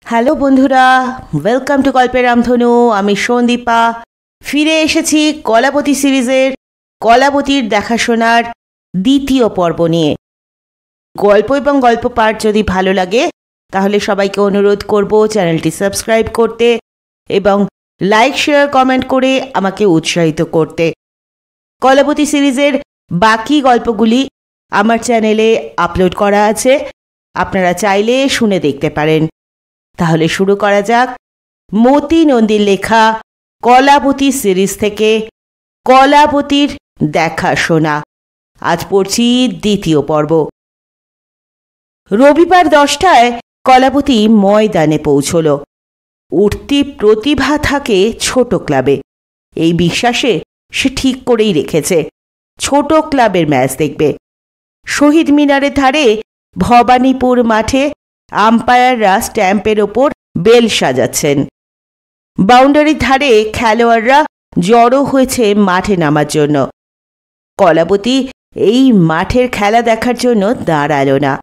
Hello বন্ধুরা, welcome to গল্পের রামধনু। আমি সন্দীপা ফিরে এসেছি কলাবতী সিরিজের কলাবতীর দেখাশোনার দ্বিতীয় পর্ব নিয়ে। গল্প এবং গল্প পাঠ যদি ভালো লাগে তাহলে সবাইকে অনুরোধ করব চ্যানেলটি সাবস্ক্রাইব করতে এবং লাইক শেয়ার কমেন্ট করে আমাকে উৎসাহিত করতে। কলাবতী সিরিজের বাকি গল্পগুলি আমার চ্যানেলে আপলোড করা আছে, আপনারা চাইলে শুনে দেখতে পারেন। তাহলে শুরু করা যাক মতি নন্দীর লেখা কলাবতী সিরিজ থেকে কলাবতীর দেখাশোনা। আজ পড়ছি দ্বিতীয় পর্ব। রবিবার 10টায় কলাবতী ময়দানে পৌঁছল। উঠতি প্রতিভা থাকে ছোট ক্লাবে, এই বিশ্বাসে সে ঠিক করেই রেখেছে ছোট ক্লাবের ম্যাচ দেখবে। শহীদ মিনারের ধারে ভবানীপুর মাঠে আম্পায়াররা স্ট্যাম্পের ওপর বেল সাজাচ্ছেন। বাউন্ডারির ধারে খেলোয়াড়রা জড়ো হয়েছে মাঠে নামার জন্য। কলাবতী এই মাঠের খেলা দেখার জন্য দাঁড়ালো না।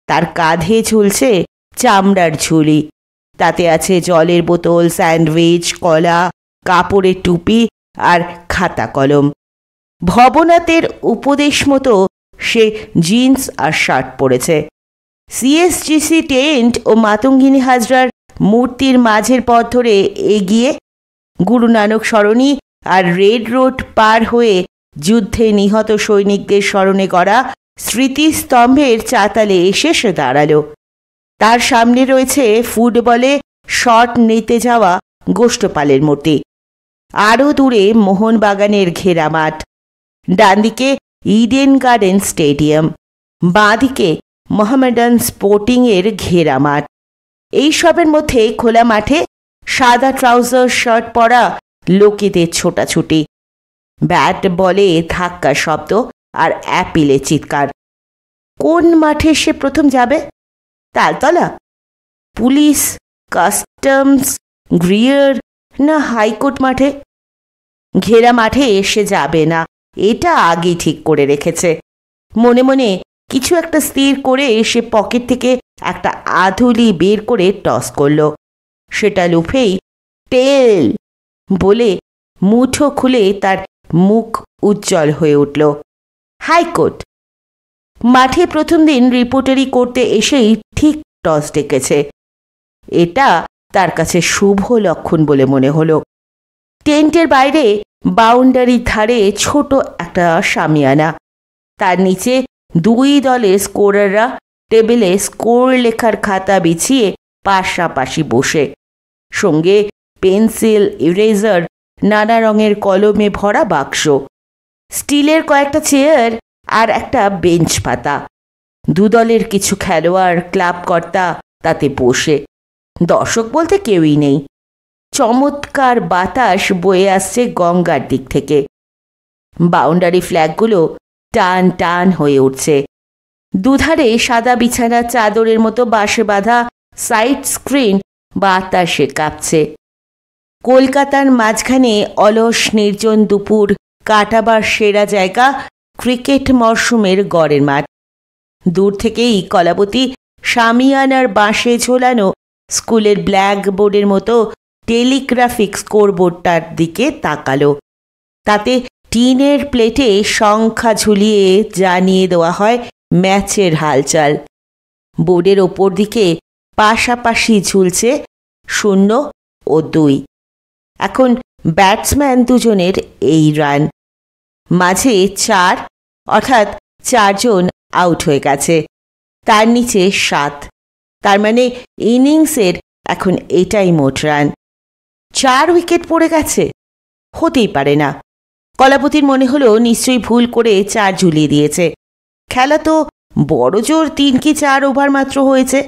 তার কাঁধে ঝুলছে চামড়ার ঝুলি, তাতে আছে জলের বোতল, স্যান্ডউইচ, কলা, কাপড়ের টুপি আর খাতা কলম। ভবনাথের উপদেশ মতো সে জিন্স আর শার্ট পরেছে। সিএসজিসি টেন্ট ও মাতঙ্গিনী হাজরার মূর্তির মাঝের পথ ধরে এগিয়ে গুরু নানক সরণি আর রেড রোড পার হয়ে যুদ্ধে নিহত সৈনিকদের স্মরণে করা স্মৃতিস্তম্ভের চাতালে এসে সে দাঁড়ালো। তার সামনে রয়েছে ফুটবলে শট নিতে যাওয়া গোষ্ঠপালের মূর্তি। আরও দূরে মোহনবাগানের ঘেরা মাঠ, ডান দিকে ইডেন গার্ডেন স্টেডিয়াম, বাঁ দিকে মোহামেডান স্পোর্টিংয়ের ঘেরা মাঠ। এইসবের মধ্যে খোলা মাঠে সাদা ট্রাউজার শার্ট পরা লোকেদের ছোটাছুটি, ব্যাট বলে ধাক্কা শব্দ আর অ্যাপিলে চিৎকার। কোন মাঠে সে প্রথম যাবে? তালতলা, পুলিশ, কাস্টমস, গ্রিয়ার না হাইকোর্ট মাঠে? ঘেরা মাঠে সে যাবে না, এটা আগেই ঠিক করে রেখেছে। মনে মনে কিছু একটা স্থির করে সে পকেট থেকে একটা আধুলি বের করে টস করল। সেটা লুফেই টেল বলে মুঠো খুলে তার মুখ উজ্জ্বল হয়ে উঠল। হাইকোর্ট মাঠে প্রথম দিন রিপোর্টারি করতে এসেই ঠিক টস ডেকেছে। এটা তার কাছে শুভ লক্ষণ বলে মনে হলো। টেন্টের বাইরে বাউন্ডারির ধারে ছোট একটা শামিয়ানা, তার নিচে দুই দলের স্কোরাররা টেবিলে স্কোর লেখার খাতা বিছিয়ে পাশাপাশি বসে, সঙ্গে পেন্সিল, ইরেজার, নানা রঙের কলমে ভরা বাক্স, স্টিলের কয়েকটা চেয়ার আর একটা বেঞ্চ পাতা। দুদলের কিছু খেলোয়াড়, ক্লাব কর্তা তাতে বসে। দর্শক বলতে কেউই নেই। চমৎকার বাতাস বয়ে আসছে গঙ্গার দিক থেকে। বাউন্ডারি ফ্ল্যাগগুলো টান টান হয়ে উঠছে। দুধারে সাদা বিছানা চাদরের মতো বাঁশে বাঁধা সাইড স্ক্রিন বাতাসে কাঁপছে। কলকাতার মাঝখানে অলস নির্জন দুপুর কাটাবার সেরা জায়গা ক্রিকেট মরশুমের গড়ের মাঠ। দূর থেকেই কলাবতী শামিয়ানার বাঁশে ঝোলানো স্কুলের ব্ল্যাকবোর্ডের মতো টেলিগ্রাফিক স্কোরবোর্ডটার দিকে তাকালো। তাতে টিনের প্লেটে সংখ্যা ঝুলিয়ে জানিয়ে দেওয়া হয় ম্যাচের হালচাল। বোর্ডের ওপর দিকে পাশাপাশি ঝুলছে 0 ও 2। এখন ব্যাটসম্যান দুজনের এই রান, মাঝে 4, অর্থাৎ 4 জন আউট হয়ে গেছে। তার নিচে 7, তার মানে ইনিংসের এখন এটাই মোট রান। 4 উইকেট পড়ে গেছে, হতেই পারে না। কলাবতীর মনে হলো নিশ্চয়ই ভুল করে 4 ঝুলিয়ে দিয়েছে। খেলা তো বড় জোর 3 কি 4 ওভার মাত্র হয়েছে,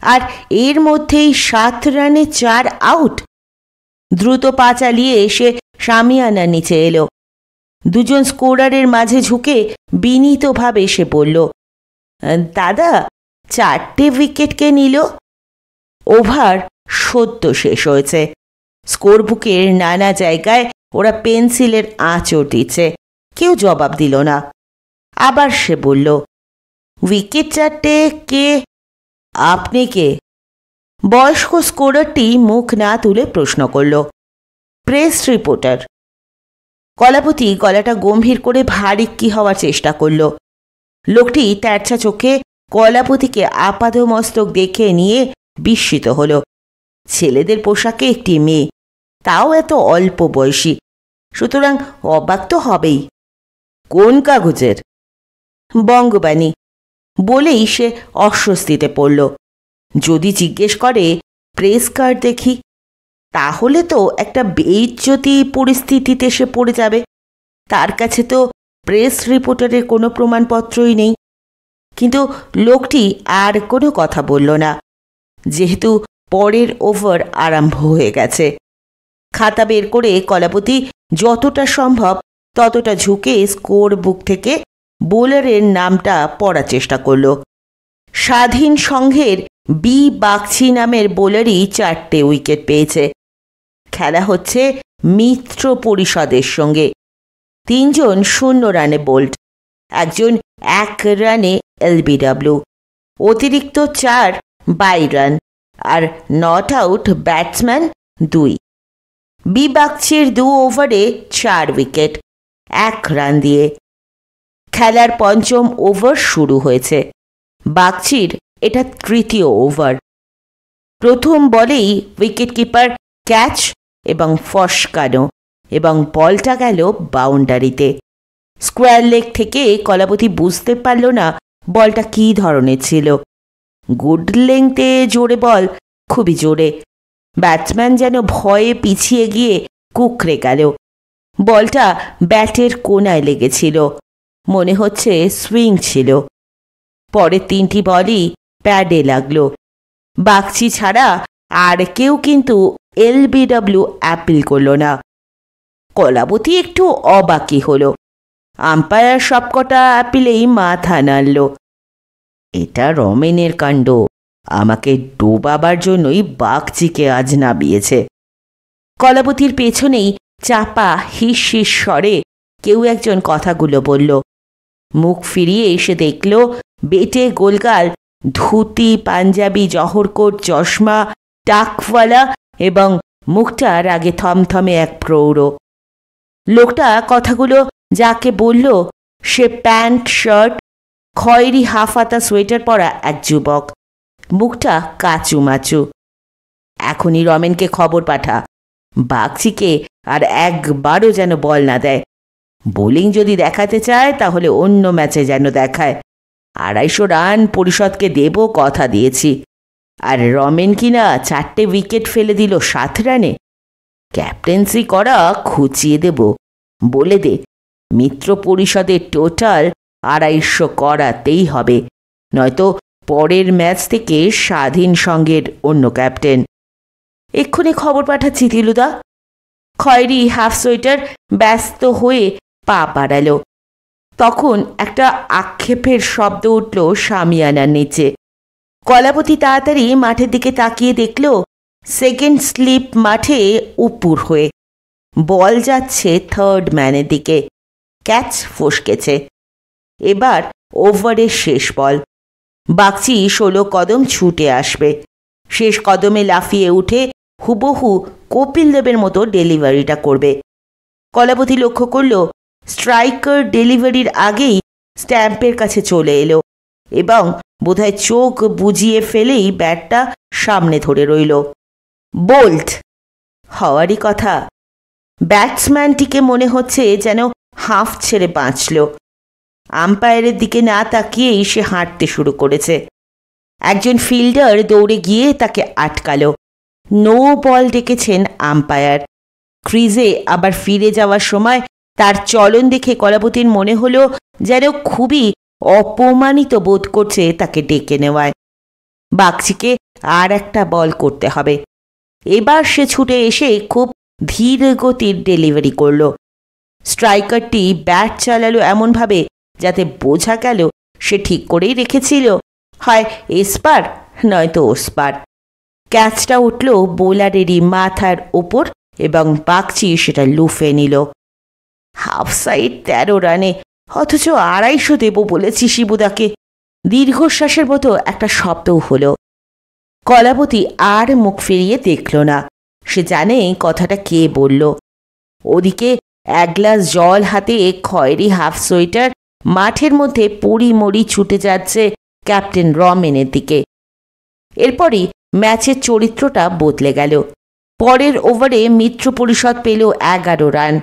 আর এর মধ্যেই 7 রানে 4 আউট। দ্রুত পা চালিয়ে এসে শামিয়ানার নিচে এলো। দুজন স্কোরারের মাঝে ঝুঁকে বিনীতভাবে সে বলল, দাদা, 4টে উইকেট কে নিল? ওভার সদ্য শেষ হয়েছে। স্কোর বুকের নানা জায়গায় ওরা পেন্সিলের আঁচড় দিচ্ছে। কেউ জবাব দিল না। আবার সে বলল, উইকেট 4টে কে? আপনি কে? বয়স্ক স্কোরারটি মুখ না তুলে প্রশ্ন করল, প্রেস রিপোর্টার। কলাপতি গলাটা গম্ভীর করে ভারিক্কি হওয়ার চেষ্টা করল। লোকটি তেরছা চোখে কলাপতিকে আপাদমস্তক দেখে নিয়ে বিস্মিত হল। ছেলেদের পোশাকে একটি মেয়ে, তাও এত অল্প বয়সী, সুতরাং অবাক তো হবেই। কোন কাগজের? বঙ্গবাণী বলেই সে অস্বস্তিতে পড়ল। যদি জিজ্ঞেস করে প্রেস কার্ড দেখি, তাহলে তো একটা বেইজ্জতি পরিস্থিতিতে সে পড়ে যাবে। তার কাছে তো প্রেস রিপোর্টারের কোনো প্রমাণপত্রই নেই। কিন্তু লোকটি আর কোনো কথা বলল না, যেহেতু পরের ওভার আরম্ভ হয়ে গেছে। খাতা বের করে কলাপতি যতটা সম্ভব ততটা ঝুঁকে স্কোর বুক থেকে বোলারের নামটা পড়ার চেষ্টা করল। স্বাধীন সংঘের বি বাগচি নামের বোলারই 4টে উইকেট পেয়েছে। খেলা হচ্ছে মিত্র পরিষদের সঙ্গে। 3 জন 0 রানে বোল্ড, একজন 1 রানে এলবিডব্লিউ, অতিরিক্ত 4 বাই রান, আর নট আউট ব্যাটসম্যান 2। বি বাগচির 2 ওভারে 4 উইকেট, 1 রান দিয়ে। খেলার 5ম ওভার শুরু হয়েছে। বাগচির এটা 3য় ওভার। প্রথম বলেই উইকেট কিপার ক্যাচ এবং ফসকানো, এবং বলটা গেল বাউন্ডারিতে। স্কোয়ার লেগ থেকে কলাপতি বুঝতে পারল না বলটা কী ধরনের ছিল। গুড লেংথে জোরে বল, খুবই জোরে। ব্যাটসম্যান যেন ভয়ে পিছিয়ে গিয়ে কুঁকড়ে গেল। বলটা ব্যাটের কোনায় লেগেছিল, মনে হচ্ছে সুইং ছিল। পরের 3টি বলই প্যাডে লাগলো। বাগচি ছাড়া আর কেউ কিন্তু এলবিডব্লিউ অ্যাপিল করল না। কলাপতি একটু অবাকই হল। আম্পায়ার সবকটা অ্যাপিলেই মাথা নাড়ল। এটা রমেনের কাণ্ড। আমাকে ডোবাবার জন্যই বাগচিকে আজ নামিয়েছে। কলাপতির পেছনেই চাপা হিস হিস স্বরে কেউ একজন কথাগুলো বলল। মুখ ফিরিয়ে এসে দেখল বেটে গোলগাল, ধুতি, পাঞ্জাবি, জহরকোট, চশমা, টাকওয়ালা এবং মুখটার আগে থমথমে এক প্রৌঢ়। লোকটা কথাগুলো যাকে বলল সে প্যান্ট শার্ট, খয়েরি হাফহাতা সোয়েটার পরা এক যুবক, মুখটা কাচুমাচু। এখনই রমেনকে খবর পাঠা, বাগচিকে আর একবারও যেন বল না দেয়। বোলিং যদি দেখাতে চায় তাহলে অন্য ম্যাচে যেন দেখায়। 250 রান পরিষদকে দেব কথা দিয়েছি। আর রমেন কিনা 4টে উইকেট ফেলে দিল 7 রানে। ক্যাপ্টেন্সি করা খুঁচিয়ে দেব। বলে দে, মিত্র পরিষদের টোটাল 250 করাতেই হবে, নয়তো পরের ম্যাচ থেকে স্বাধীন সংঘের অন্য ক্যাপ্টেন। এক্ষুনি খবর পাঠাচ্ছি তিলুদা। খয়েরি হাফ সোয়েটার ব্যস্ত হয়ে পা বাড়াল। তখন একটা আক্ষেপের শব্দ উঠল শামিয়ানার নিচে। কলাপতি তাড়াতাড়ি মাঠের দিকে তাকিয়ে দেখল সেকেন্ড স্লিপ মাঠে উপুর হয়ে বল যাচ্ছে 3rd ম্যানের দিকে। ক্যাচ ফসকেছে। এবার ওভারের শেষ বল। বাগচি 16 কদম ছুটে আসবে। শেষ কদমে লাফিয়ে উঠে হুবহু কপিল দেবের মতো ডেলিভারিটা করবে। কলাপতি লক্ষ্য করল স্ট্রাইকার ডেলিভারির আগেই স্ট্যাম্পের কাছে চলে এলো এবং বোধহয় চোখ বুজিয়ে ফেলেই ব্যাটটা সামনে ধরে রইল। বোল্ট হওয়ারই কথা। ব্যাটসম্যানটিকে মনে হচ্ছে যেন হাঁফ ছেড়ে বাঁচল। আম্পায়ারের দিকে না তাকিয়েই সে হাঁটতে শুরু করেছে। একজন ফিল্ডার দৌড়ে গিয়ে তাকে আটকালো। নো বল ডেকেছেন আম্পায়ার। ক্রিজে আবার ফিরে যাওয়ার সময় তার চলন দেখে কলাপতির মনে হলো যেন খুবই অপমানিত বোধ করছে তাকে ডেকে নেওয়ায়। বাগচিকে আর একটা বল করতে হবে। এবার সে ছুটে এসে খুব ধীর গতির ডেলিভারি করল। স্ট্রাইকারটি ব্যাট চালালো এমনভাবে যাতে বোঝা গেল সে ঠিক করেই রেখেছিল, হয় এসপার নয়তো ওসপার। ক্যাচটা উঠল বোলারেরই মাথার ওপর এবং বাগচি সেটা লুফে নিল। হাফ সাইড 13 রানে, অথচ 250 দেব বলেছি শিবুদাকে। দীর্ঘশ্বাসের মতো একটা শব্দও হলো। কলাবতী আর মুখ ফিরিয়ে দেখল না। সে জানে কথাটা কে বলল। ওদিকে এক গ্লাস জল হাতে খয়েরি হাফ সোয়েটার মাঠের মধ্যে পড়ি ছুটে যাচ্ছে ক্যাপ্টেন রমেনের দিকে। এরপরই ম্যাচের চরিত্রটা বদলে গেল। পরের ওভারে মিত্র পরিষদ পেল 11 run.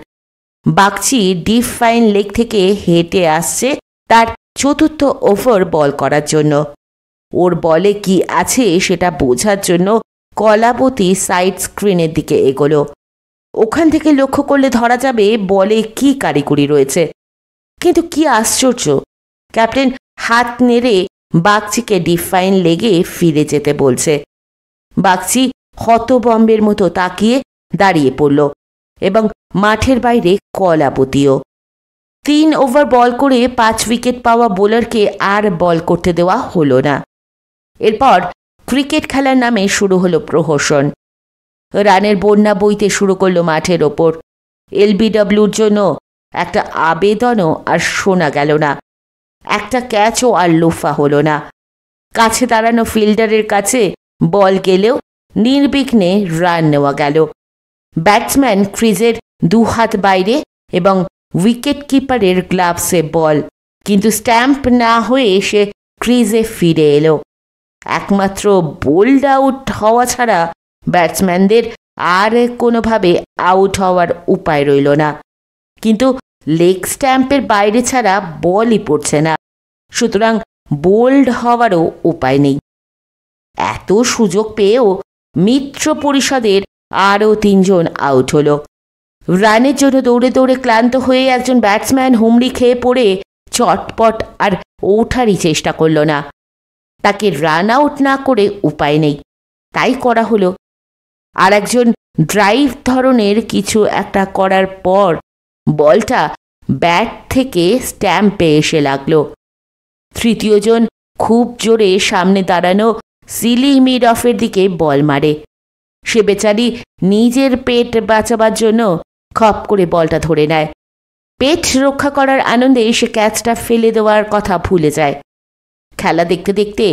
Bagchi deep fine leg থেকে হেঁটে আসছে তার চতুর্থ ওভার বল করার জন্য। ওর বলে কি আছে সেটা বোঝার জন্য কলাবতী সাইড স্ক্রিনের দিকে এগোলো। ওখান থেকে লক্ষ্য করলে ধরা যাবে বলে কি কারিগরি রয়েছে। কিন্তু কি আশ্চর্য, ক্যাপ্টেন হাত নেড়ে বাগচিকে ডিপ ফাইন লেগে ফিরে যেতে বলছে। বাগচি হতবম্বের মতো তাকিয়ে দাঁড়িয়ে পড়ল এবং মাঠের বাইরে কলাবতীও। 3 ওভার বল করে 5 উইকেট পাওয়া বোলারকে আর বল করতে দেওয়া হলো না। এরপর ক্রিকেট খেলার নামে শুরু হলো প্রহসন। রানের বন্যা বইতে শুরু করলো মাঠের ওপর। এলবিডব্লিউর জন্য একটা আবেদনও আর শোনা গেল না। একটা ক্যাচও আর লোফা হলো না। কাছে দাঁড়ানো ফিল্ডারের কাছে বল গেলেও নির্বিঘ্নে রান নেওয়া গেল। ব্যাটসম্যান ক্রিজের 2 হাত বাইরে এবং উইকেট কিপারের গ্লাভসে বল, কিন্তু স্ট্যাম্প না হয়ে সে ক্রিজে ফিরে এলো। একমাত্র বোল্ড আউট হওয়া ছাড়া ব্যাটসম্যানদের আর কোনোভাবে আউট হওয়ার উপায় রইল না। কিন্তু লেগ স্ট্যাম্পের বাইরে ছাড়া বলই পড়ছে না, সুতরাং বোল্ড হওয়ারও উপায় নেই। এত সুযোগ পেয়েও মিত্র পরিষদের আরও 3 জন আউট হলো। রানের জন্য দৌড়ে দৌড়ে ক্লান্ত হয়ে একজন ব্যাটসম্যান হুমড়ি খেয়ে পড়ে চটপট আর ওঠারই চেষ্টা করল না। তাকে রান আউট না করে উপায় নেই, তাই করা হলো। আর একজন ড্রাইভ ধরনের কিছু একটা করার পর বলটা ব্যাট থেকে স্ট্যাম্পে এসে লাগলো। তৃতীয় জন খুব জোরে সামনে দাঁড়ানো সিলি মিড অফের দিকে বল মারে। সে বেচারি নিজের পেট বাঁচাবার জন্য খপ করে বলটা ধরে নেয়। পেট রক্ষা করার আনন্দে সে ক্যাচটা ফেলে দেওয়ার কথা ভুলে যায়। খেলা দেখতে দেখতে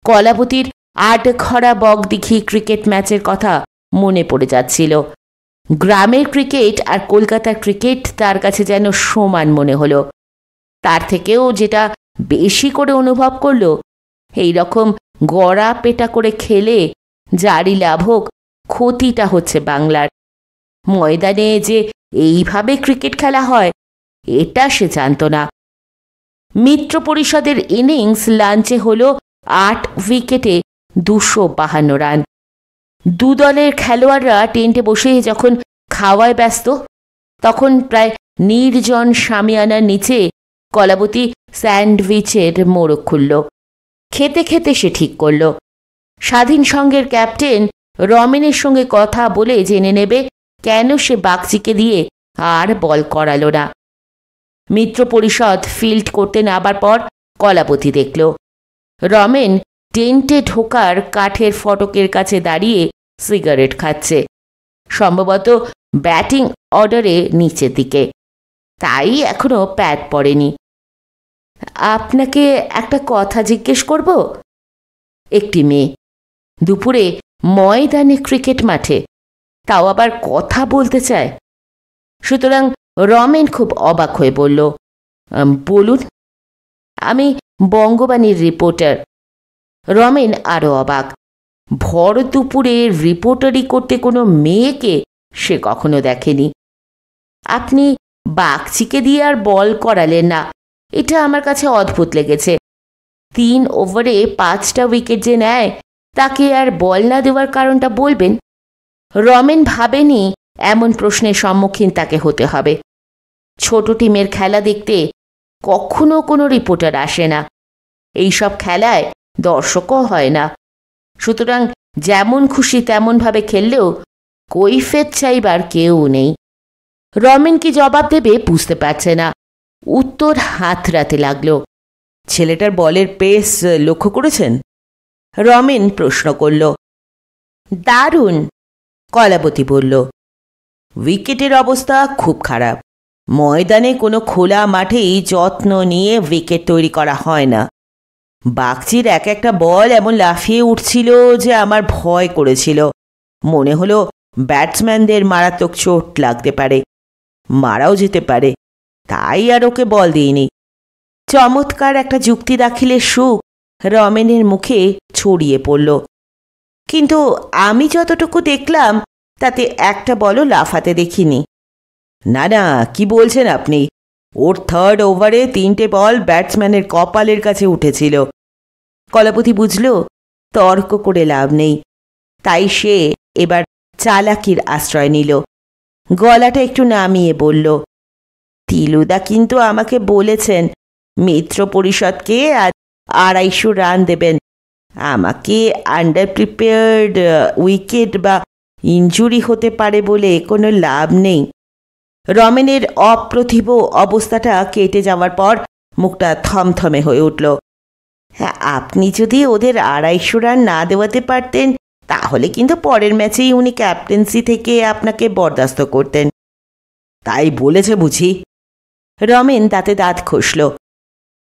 কলাবতীর 8 খরা বগদিঘি ক্রিকেট ম্যাচের কথা মনে পড়ে যাচ্ছিল। গ্রামের ক্রিকেট আর কলকাতার ক্রিকেট তার কাছে যেন সমান মনে হলো। তার থেকেও যেটা বেশি করে অনুভব করল, এই রকম গড়া পেটা করে খেলে যারই লাভ হোক, ক্ষতিটা হচ্ছে বাংলার। ময়দানে যে এইভাবে ক্রিকেট খেলা হয় এটা সে জানত না। মিত্র পরিষদের ইনিংস লাঞ্চে হলো 8 উইকেটে 252 রান। 2 দলের খেলোয়াড়রা টেন্টে বসে যখন খাওয়ায় ব্যস্ত, তখন প্রায় নির্জন শামিয়ানার নিচে কলাবতী স্যান্ডউইচের মোড়ক খুলল। খেতে খেতে সে ঠিক করল স্বাধীন সংঘের ক্যাপ্টেন রমেনের সঙ্গে কথা বলে জেনে নেবে কেন সে বাগচিকে দিয়ে আর বল করালো না। মিত্র পরিষদ ফিল্ড করতে নামার পর কলাবতী দেখল রমেন টেন্টে ঢোকার কাঠের ফটকের কাছে দাঁড়িয়ে সিগারেট খাচ্ছে, সম্ভবত ব্যাটিং অর্ডারে নিচের দিকে, তাই এখনো প্যাড পড়েনি। আপনাকে একটা কথা জিজ্ঞেস করব? একটি মেয়ে দুপুরে ময়দানে ক্রিকেট মাঠে, তাও আবার কথা বলতে চায়। সুতরাং রমেন খুব অবাক হয়ে বলল, বলুন। আমি বঙ্গবাণীর রিপোর্টার। রমেন আরও অবাক। ভর দুপুরে রিপোর্টারি করতে কোনো মেয়েকে সে কখনো দেখেনি। আপনি বাগচিকে দিয়ে আর বল করালেন না, এটা আমার কাছে অদ্ভুত লেগেছে। 3 ওভারে 5টা উইকেট যে নেয়, তাকে আর বল না দেওয়ার কারণটা বলবেন। রমেন ভাবেনি এমন প্রশ্নের সম্মুখীন তাকে হতে হবে। ছোট টিমের খেলা দেখতে কখনো কোনো রিপোর্টার আসে না, এইসব খেলায় দর্শকও হয় না। সুতরাং যেমন খুশি তেমনভাবে খেললেও কৈফিয়ত চাইবার কেউ নেই। রমেন কি জবাব দেবে বুঝতে পারছে না, উত্তর হাতড়াতে লাগল। ছেলেটার বলের পেস লক্ষ্য করেছেন? রমেন প্রশ্ন করল। দারুণ, কলাবতী বলল। উইকেটের অবস্থা খুব খারাপ। ময়দানে কোনো খোলা মাঠেই যত্ন নিয়ে উইকেট তৈরি করা হয় না। বাগচির এক একটা বল এমন লাফিয়ে উঠছিল যে আমার ভয় করেছিল। মনে হলো ব্যাটসম্যানদের মারাত্মক চোট লাগতে পারে, মারাও যেতে পারে। তাই আর ওকে বল দিইনি। চমৎকার একটা যুক্তি দাখিলের সুখ রমেনের মুখে ছড়িয়ে পড়ল। কিন্তু আমি যতটুকু দেখলাম তাতে একটা বলও লাফাতে দেখিনি। না না, কি বলছেন আপনি? ওর থার্ড ওভারে 3টে বল ব্যাটসম্যানের কপালের কাছে উঠেছিল। কলাপতি বুঝল তর্ক করে লাভ নেই, তাই সে এবার চালাকির আশ্রয় নিল। গলাটা একটু নামিয়ে বলল, তিলুদা কিন্তু আমাকে বলেছেন মিত্র পরিষদকে আজ 250 রান দেবেন। আমাকে আন্ডার প্রিপেয়ার্ড উইকেট বা ইনজুরি হতে পারে বলে কোনো লাভ নেই। রমেনের অপ্রতিভ অবস্থাটা কেটে যাওয়ার পর মুখটা থমথমে হয়ে উঠল। হ্যাঁ, আপনি যদি ওদের 250 রান না দেওয়াতে পারতেন তাহলে কিন্তু পরের ম্যাচেই উনি ক্যাপ্টেন্সি থেকে আপনাকে বরদাস্ত করতেন। তাই বলেছে বুঝি? রমেন তাতে দাঁত ঘষল।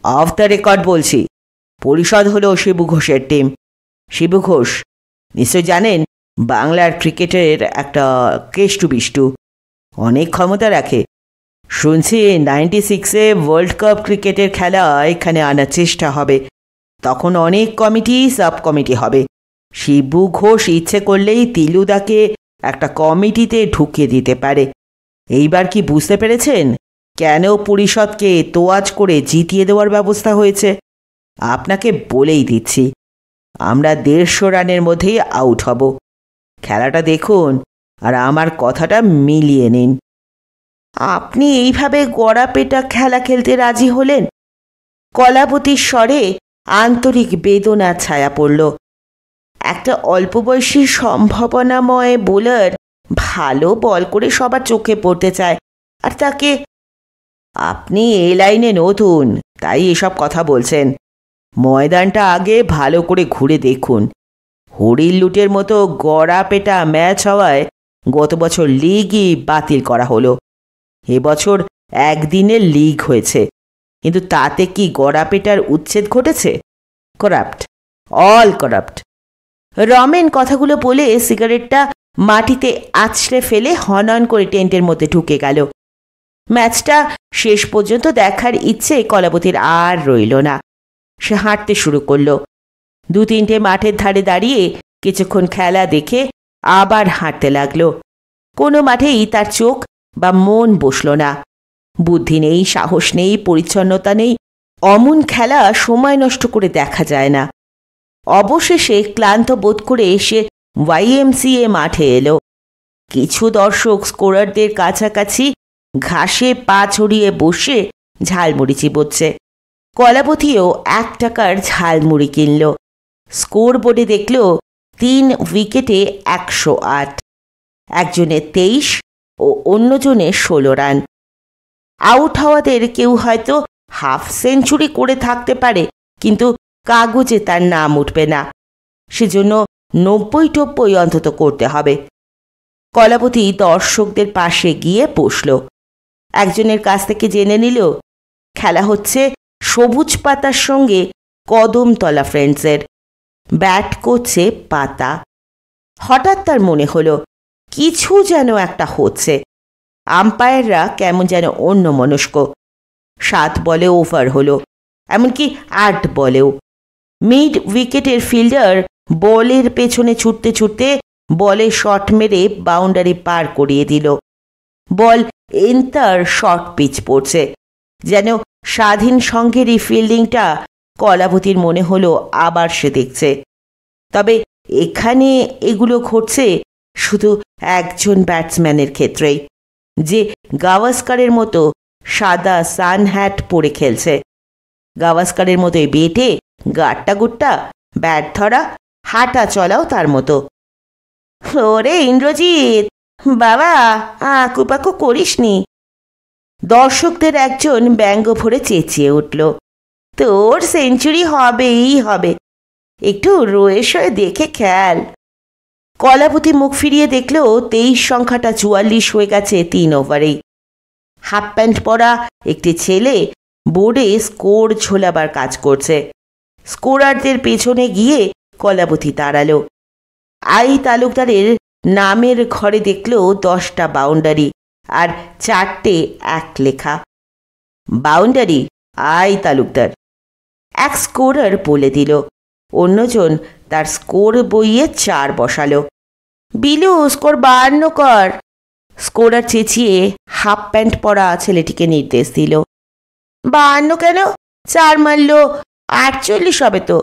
অফ দ্য রেকর্ড বলছি, পরিষদ হলো শিবু ঘোষের টিম। শিবু ঘোষ নিশ্চয় জানেন বাংলার ক্রিকেটের একটা কেষ্টু বিষ্টু, অনেক ক্ষমতা রাখে। শুনছি 96-এ ওয়ার্ল্ড কাপ ক্রিকেটের খেলা এখানে আনার চেষ্টা হবে। তখন অনেক কমিটি সাব কমিটি হবে। শিবু ঘোষ ইচ্ছে করলেই তিলুদাকে একটা কমিটিতে ঢুকিয়ে দিতে পারে। এইবার কি বুঝতে পেরেছেন কেন পরিষদকে তোয়াজ করে জিতিয়ে দেওয়ার ব্যবস্থা হয়েছে? আপনাকে বলেই দিচ্ছি, আমরা 150 রানের মধ্যেই আউট হব। খেলাটা দেখুন আর আমার কথাটা মিলিয়ে নিন। আপনি এইভাবে গড়াপেটা খেলা খেলতে রাজি হলেন? কলাবতীর স্বরে আন্তরিক বেদনার ছায়া পড়ল। একটা অল্প বয়সী সম্ভাবনাময় বোলার ভালো বল করে সবার চোখে পড়তে চায়, আর তাকে আপনি এই লাইনে নতুন তাই এসব কথা বলছেন। ময়দানটা আগে ভালো করে ঘুরে দেখুন। হরির লুটের মতো গড়াপেটা ম্যাচ হওয়ায় গত বছর লিগই বাতিল করা হলো। এবছর একদিনের লিগ হয়েছে, কিন্তু তাতে কি গড়াপেটার উচ্ছেদ ঘটেছে? Corrupt, all corrupt. রমেন কথাগুলো বলে সিগারেটটা মাটিতে আছড়ে ফেলে হনন করে টেন্টের মধ্যে ঢুকে গেল। ম্যাচটা শেষ পর্যন্ত দেখার ইচ্ছে কলাবতীর আর রইল না। সে হাঁটতে শুরু করল। 2-3টে মাঠের ধারে দাঁড়িয়ে কিছুক্ষণ খেলা দেখে আবার হাঁটতে লাগল। কোনো মাঠেই তার চোখ বা মন বসল না। বুদ্ধি নেই, সাহস নেই, পরিচ্ছন্নতা নেই। অমন খেলা সময় নষ্ট করে দেখা যায় না। অবশেষে ক্লান্ত বোধ করে সে YMCA মাঠে এলো। কিছু দর্শক স্কোরারদের কাছাকাছি ঘাসে পা ছড়িয়ে বসে ঝালমুড়ি চিবোচ্ছে। কলাবতীও 1 টাকার ঝালমুড়ি কিনল। স্কোর বোর্ডে দেখল 3 উইকেটে 108, একজনের 23 ও অন্যজনের 16 রান। আউট হওয়াদের কেউ হয়তো হাফ সেঞ্চুরি করে থাকতে পারে, কিন্তু কাগজে তার নাম উঠবে না। সেজন্য 90-90 অন্তত করতে হবে। কলাবতী দর্শকদের পাশে গিয়ে বসল। একজনের কাছ থেকে জেনে নিল খেলা হচ্ছে সবুজ পাতার সঙ্গে কদমতলা ফ্রেন্ডসের। ব্যাট করছে পাতা। হঠাৎ তার মনে হলো কিছু যেন একটা হচ্ছে। আম্পায়াররা কেমন যেন অন্যমনস্ক। 7 বলে ওভার হলো, এমনকি 8 বলেও। মিড উইকেটের ফিল্ডার বলের পেছনে ছুটতে ছুটতে বলে শট মেরে বাউন্ডারি পার করিয়ে দিল। বল এন্টার শর্ট পিচ পড়ছে। যেন স্বাধীন সংঘেরই ফিল্ডিংটা কলাবতীর মনে হলো আবার সে দেখছে। তবে এখানে এগুলো ঘটছে শুধু একজন ব্যাটসম্যানের ক্ষেত্রেই, যে গাভাস্কারের মতো সাদা সান হ্যাট পরে খেলছে। গাভাস্কারের মতোই বেটে গাট্টা গুট্টা, ব্যাট ধরা, হাঁটা চলাও তার মতো। ওরে ইন্দ্রজিৎ বাবা, আঁকুপাকু করিসনি। দর্শকদের একজন ব্যঙ্গ ভরে চেঁচিয়ে উঠল, তোর সেঞ্চুরি হবেই হবে, একটু রয়ে শয়ে দেখে খেল। কলাবতী মুখ ফিরিয়ে দেখল 23 সংখ্যাটা 44 হয়ে গেছে 3 ওভারেই। হাফ প্যান্ট পরা একটি ছেলে বোর্ডে স্কোর ঝোলাবার কাজ করছে। স্কোরারদের পেছনে গিয়ে কলাবতী দাঁড়ালো। আই তালুকদারের নামের ঘরে দেখল 10টা বাউন্ডারি আর 4টে 1 লেখা। Boundary I Talukdar. এক স্কোরার বলে দিল। অন্যজন তার স্কোর বইয়ে 4 বসালো। বিলু, স্কোর 52 কর। স্কোরার চেঁচিয়ে হাফ প্যান্ট পরা ছেলেটিকে নির্দেশ দিল। 52 কেন? 4 মারল 48 হবে তো।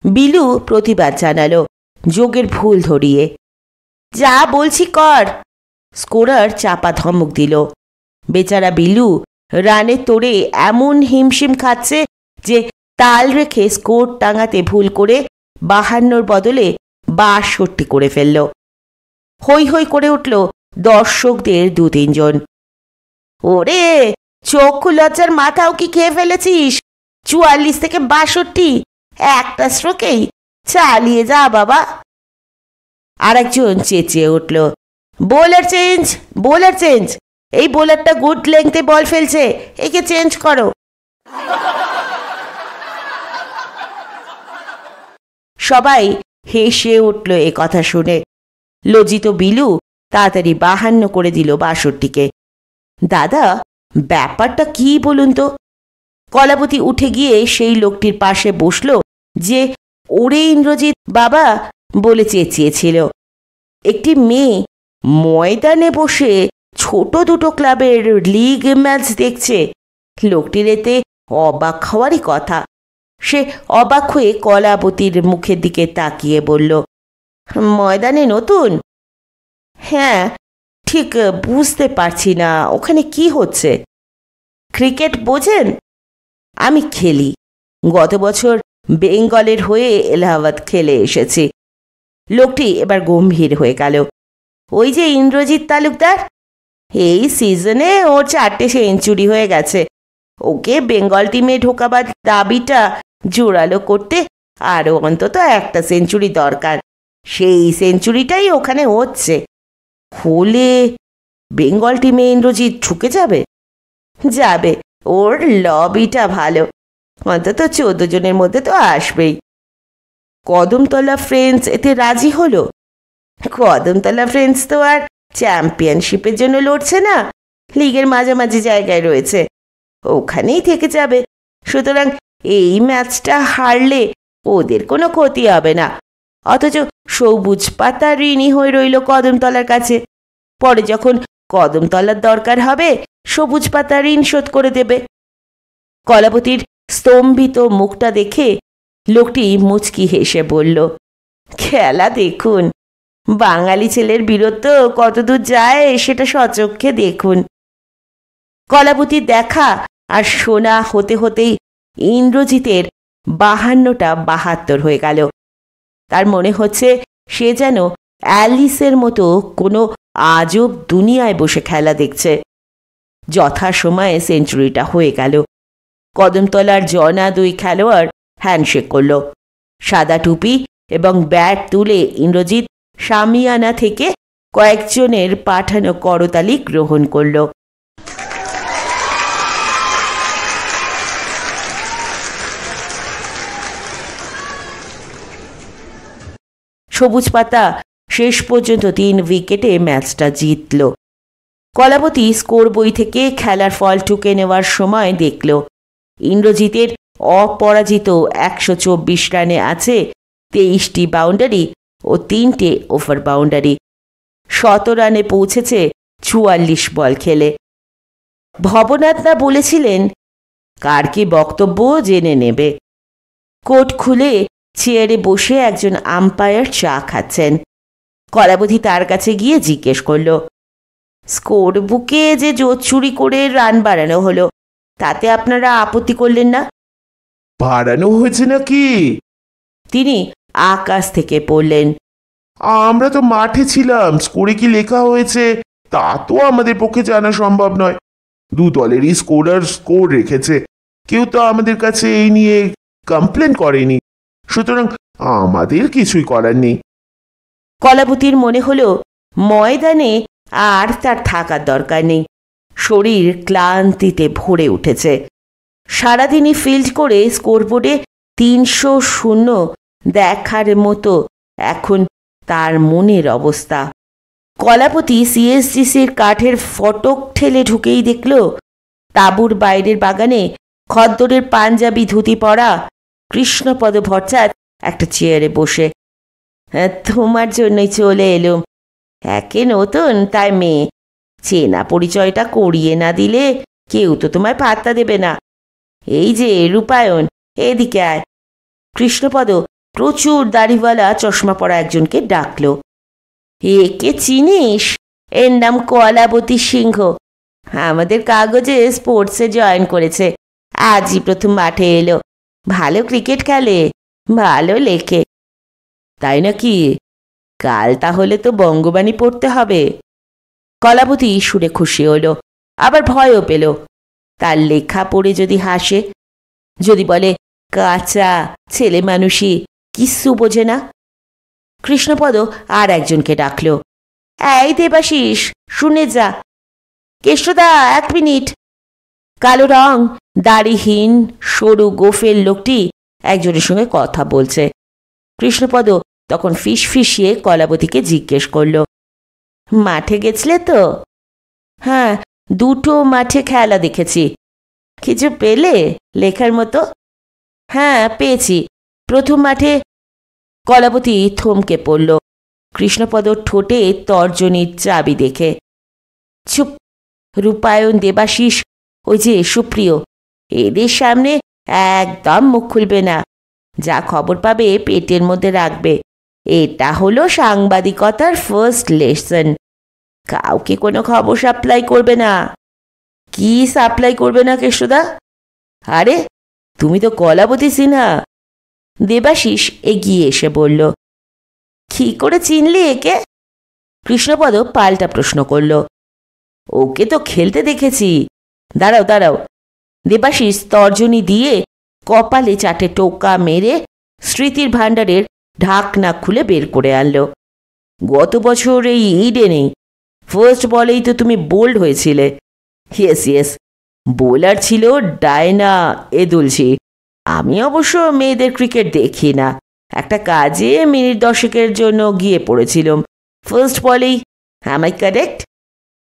বিলু প্রতিবাদ জানালো যোগের ভুল ধরিয়ে। যা বলছি কর। স্কোরার চাপা ধমক দিল। বেচারা বিলু রানের তোড়ে এমন হিমশিম খাচ্ছে যে তাল রেখে স্কোর টাঙাতে ভুল করে 52 বদলে 62 করে ফেলল। হৈ হৈ করে উঠল দর্শকদের 2-3 জন। ওরে, চক্ষু লজ্জার মাথাও কি খেয়ে ফেলেছিস? 44 থেকে 62, একটা স্ট্রোকেই? চালিয়ে যা বাবা। আর একজন চেঁচিয়ে উঠল, বোলার চেঞ্জ, বোলার চেঞ্জ। এই বোলারটা গুড লেংথে বল ফেলছে, একে চেঞ্জ করো। সবাই হেসে উঠল এ কথা শুনে। লজ্জিত বিলু তাড়াতাড়ি 52 করে দিল 62কে। দাদা, ব্যাপারটা কি বলুন তো? কলাবতী উঠে গিয়ে সেই লোকটির পাশে বসল যে ওরে ইন্দ্রজিৎ বাবা বলে চেঁচিয়েছিল। একটি মেয়ে ময়দানে বসে ছোট 2টো ক্লাবের লিগ ম্যাচ দেখছে। লোকটির এতে অবাক হওয়ারই কথা। সে অবাক হয়ে কলাবতীর মুখের দিকে তাকিয়ে বলল, ময়দানে নতুন? হ্যাঁ, ঠিক বুঝতে পারছি না ওখানে কি হচ্ছে। ক্রিকেট বোঝেন? আমি খেলি। গত বছর বেঙ্গলের হয়ে এলাহাবাদ খেলে এসেছি। লোকটি এবার গম্ভীর হয়ে গেল। ওই যে ইন্দ্রজিৎ তালুকদার, এই সিজনে ওর 4টে সেঞ্চুরি হয়ে গেছে। ওকে বেঙ্গল টিমে ঢোকাবার দাবিটা জোরালো করতে আরও অন্তত একটা সেঞ্চুরি দরকার। সেই সেঞ্চুরিটাই ওখানে হচ্ছে। হলে বেঙ্গল টিমে ইন্দ্রজিৎ ঢুকে যাবে? যাবে, ওর লবিটা ভালো। অন্তত 14 জনের মধ্যে তো আসবেই। কদমতলা ফ্রেন্ডস এতে রাজি হলো? কদমতলা ফ্রেন্ডস তো আর চ্যাম্পিয়নশিপের জন্য লড়ছে না, লিগের মাঝামাঝি জায়গায় রয়েছে, ওখানেই থেকে যাবে। সুতরাং এই ম্যাচটা হারলে ওদের কোনো ক্ষতি হবে না। অথচ সবুজ পাতা ঋণী হয়ে রইল কদমতলার কাছে। পরে যখন কদমতলার দরকার হবে সবুজ পাতা ঋণ শোধ করে দেবে। কলাবতীর স্তম্ভিত মুখটা দেখে লোকটি মুচকি হেসে বলল, খেলা দেখুন, বাঙালি ছেলের বীরত্ব কতদূর যায় সেটা সচক্ষে দেখুন। কলাবতীর দেখা আর শোনা হতে হতেই ইন্দ্রজিতের 52টা 72 হয়ে গেল। তার মনে হচ্ছে সে যেন অ্যালিসের মতো কোনো আজব দুনিয়ায় বসে খেলা দেখছে। যথাসময়ে সেঞ্চুরিটা হয়ে গেল। কদমতলার জনা 2 খেলোয়াড় হ্যান্ডশেক করল। সাদা টুপি এবং ব্যাট তুলে ইন্দ্রজিৎ শামিয়ানা থেকে কয়েকজনের পাঠানো করতালি গ্রহণ করল। সবুজ পাতা শেষ পর্যন্ত 3 উইকেটে ম্যাচটা জিতল। কলাবতী স্কোর বই থেকে খেলার ফল টুকে নেওয়ার সময় দেখল ইন্দ্রজিতের অপরাজিত 124 রানে আছে 23টি বাউন্ডারি ও 3টে ওভার বাউন্ডারি। 100 রানে পৌঁছেছে 44 বল খেলে। ভবনাথদা বলেছিলেন, কার কি বক্তব্য জেনে নেবে। কোট খুলে চেয়ারে বসে একজন আম্পায়ার চা খাচ্ছেন। কলাবতী তার কাছে গিয়ে জিজ্ঞেস করল, স্কোর বুকে যে জোচ্চুরি করে রান বাড়ানো হলো, তাতে আপনারা আপত্তি করলেন না? বাড়ানো হয়েছে নাকি? তিনি আকাশ থেকে পড়লেন, আমরা তো মাঠে ছিলাম, স্কোরে কি লেখা হয়েছে তা তো আমাদের পক্ষে জানা সম্ভব নয়। 2 দলেরই স্কোরার স্কোর রেখেছে, কেউ তো আমাদের কাছে এই নিয়ে কমপ্লেন করেনি, সুতরাং আমাদের কিছুই করার নেই। কলাবতীর মনে হলো ময়দানে আর তার থাকার দরকার নেই। শরীর ক্লান্তিতে ভরে উঠেছে। সারাদিনই ফিল্ড করে স্কোরবোর্ডে 300 দেখার মতো এখন তার মনের অবস্থা। কলাপতি সিএসডিসির কাঠের ফটক ঠেলে ঢুকেই দেখল তাঁবুর বাইরের বাগানে খদ্দরের পাঞ্জাবি ধুতি পরা কৃষ্ণপদ ভট্টাচার্য একটা চেয়ারে বসে। তোমার জন্যই চলে এলুম, একে নতুন তাই মেয়ে, চেনা পরিচয়টা করিয়ে না দিলে কেউ তো তোমায় পাত্তা দেবে না। এই যে রূপায়ণ, এদিকে আয়। কৃষ্ণপদ প্রচুর দাড়িওয়ালা চশমা পরা একজনকে ডাকল। একে চিনিস? এর নাম কলাবতী সিংহ, আমাদের কাগজে স্পোর্টসে জয়েন করেছে, আজই প্রথম মাঠে এলো। ভালো ক্রিকেট খেলে, ভালো লেখে। তাই নাকি? কাল তাহলে তো বঙ্গবাণী পড়তে হবে। কলাবতী শুনে খুশি হলো, আবার ভয়ও পেল। তার লেখা পড়ে যদি হাসে, যদি বলে কাঁচা ছেলে মানুষই, কিচ্ছু বোঝে না। কৃষ্ণপদ আর একজনকে ডাকল। এই দেবাশিস, শুনে যা। কেষ্টদা, 1 মিনিট। কালো রং, দাড়িহীন, সরু গোফের লোকটি একজনের সঙ্গে কথা বলছে। কৃষ্ণপদ তখন ফিসফিসিয়ে কলাবতীকে জিজ্ঞেস করল, মাঠে গেছিলে তো? হ্যাঁ, 2 মাঠে খেলা দেখেছি। কিছু পেলে লেখার মতো? হ্যাঁ, পেয়েছি। প্রথম মাঠে। কলাবতী থমকে পড়ল কৃষ্ণপদর ঠোঁটে তর্জনীর চাবি দেখে। চুপ! রূপায়ণ, দেবাশিস, ওই যে সুপ্রিয়, এদের সামনে একদম মুখ খুলবে না। যা খবর পাবে পেটের মধ্যে রাখবে। এটা হলো সাংবাদিকতার ফার্স্ট লেসন। কাউকে কোনো খবর সাপ্লাই করবে না। কি সাপ্লাই করবে না কেষ্টদা? আরে তুমি তো কলাবতী সিনহা। দেবাশিস এগিয়ে এসে বলল। কি করে চিনলি একে? কৃষ্ণপদ পাল্টা প্রশ্ন করল। ওকে তো খেলতে দেখেছি। দাঁড়াও দাঁড়াও। দেবাশিস তর্জনী দিয়ে কপালে 4টে টোকা মেরে স্মৃতির ভাণ্ডারের ঢাকনা খুলে বের করে আনল। গত বছর এই ইডেনেই ফার্স্ট বলেই তো তুমি বোল্ড হয়েছিলে। ইয়েস ইয়েস, বোলার ছিল ডায়না এদুলজি। আমি অবশ্য মেয়েদের ক্রিকেট দেখি না, একটা কাজে মিনিট 10 জন্য গিয়ে পড়েছিলাম। ফার্স্ট বলেই, অ্যাম আই কারেক্ট?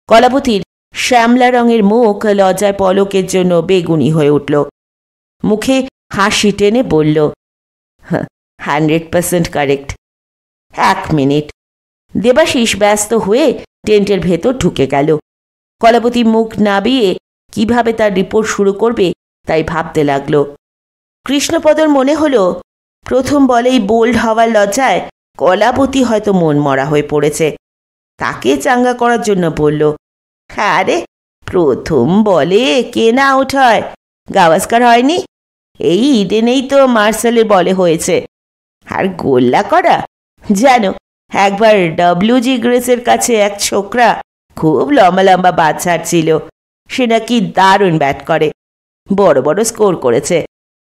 কলাবতীর শ্যামলা রঙের মুখ লজ্জায় পলকের জন্য বেগুনি হয়ে উঠল। মুখে হাসি টেনে বলল, 100% কারেক্ট। 1 মিনিট। দেবাশিস ব্যস্ত হয়ে টেন্টের ভেতর ঢুকে গেল। কলাবতী মুখ নাবিয়ে কিভাবে তার রিপোর্ট শুরু করবে তাই ভাবতে লাগল। কৃষ্ণপদর মনে হলো প্রথম বলেই বোল্ড হওয়ার লজ্জায় কলাবতী হয়তো মন মরা হয়ে পড়েছে। তাকে চাঙ্গা করার জন্য বলল, আরে প্রথম বলে কে না আউট হয়? গাভাস্কার হয়নি? এই ইডেনেই তো মার্শালের বলে হয়েছে। আর গোল্লা করা, জানো, একবার ডব্লিউজি গ্রেসের কাছে এক ছোকরা খুব লম্বা লম্বা বাদ ছাড়ছিল। সে নাকি দারুণ ব্যাট করে, বড় বড় স্কোর করেছে।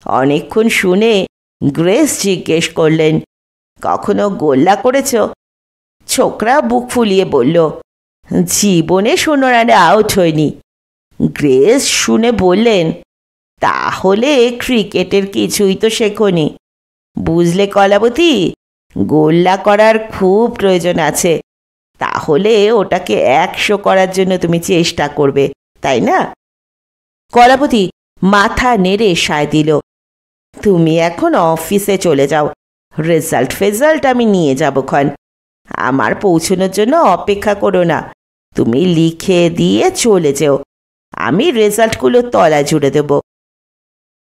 অনেকক্ষণ শুনে গ্রেস জিজ্ঞেস করলেন, কখনো গোল্লা করেছ? ছোকরা বুক ফুলিয়ে বলল, জীবনে 16 রানে আউট হয়নি। গ্রেস শুনে বললেন, তাহলে ক্রিকেটের কিছুই তো শেখোনি। বুঝলে কলাবতী, গোল্লা করার খুব প্রয়োজন আছে। তাহলে ওটাকে 100 করার জন্য তুমি চেষ্টা করবে, তাই না? কলাবতী মাথা নেড়ে সায় দিল। তুমি এখন অফিসে চলে যাও, রেজাল্ট আমি নিয়ে যাবক্ষণ। আমার পৌঁছানোর জন্য অপেক্ষা করো না, তুমি লিখে দিয়ে চলে যেও। আমি রেজাল্টগুলো তলায় জুড়ে দেব।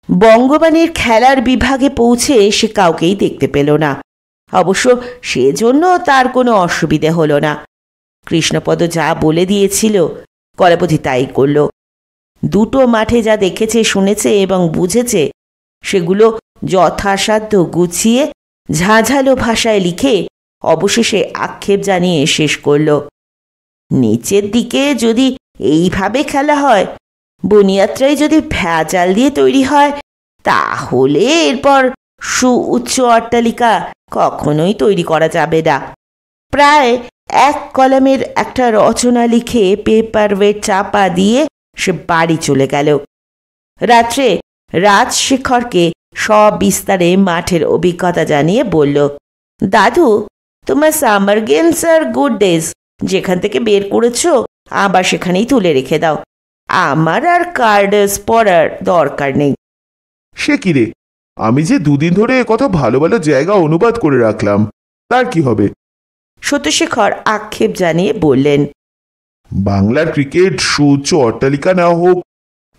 বঙ্গবাণীর খেলার বিভাগে পৌঁছে সে কাউকেই দেখতে পেল না। অবশ্য সেজন্য তার কোনো অসুবিধে হলো না। কৃষ্ণপদ যা বলে দিয়েছিল কলাবতী তাই করল। 2 মাঠে যা দেখেছে, শুনেছে এবং বুঝেছে সেগুলো যথাসাধ্য গুছিয়ে ঝাঁঝালো ভাষায় লিখে অবশেষে আক্ষেপ জানিয়ে শেষ করল। নিচের দিকে যদি এইভাবে খেলা হয়, বুনিয়াদটাই যদি ভেজাল দিয়ে তৈরি হয়, তাহলে এরপর সুউচ্চ অট্টালিকা কখনোই তৈরি করা যাবে না। প্রায় 1 কলামের একটা রচনা লিখে পেপার ওয়েট চাপা দিয়ে সে বাড়ি চলে গেল। রাত্রে রাজশেখরকে সব বিস্তারে মাঠের অভিজ্ঞতা জানিয়ে বলল, দাদু, তোমার সামার গেমস আর গুড ডেজ যেখান থেকে বের করেছো আবার সেখানেই তুলে রেখে দাও। আমার আর কার্ডস পড়ার দরকার নেই। সে কি রে, আমি যে দুদিন ধরে কত ভালো ভালো জায়গা অনুবাদ করে রাখলাম, তার কি হবে? সত্যশেখর আক্ষেপ জানিয়ে বললেন, বাংলার ক্রিকেট সুউচ্চ অট্টালিকা না হোক,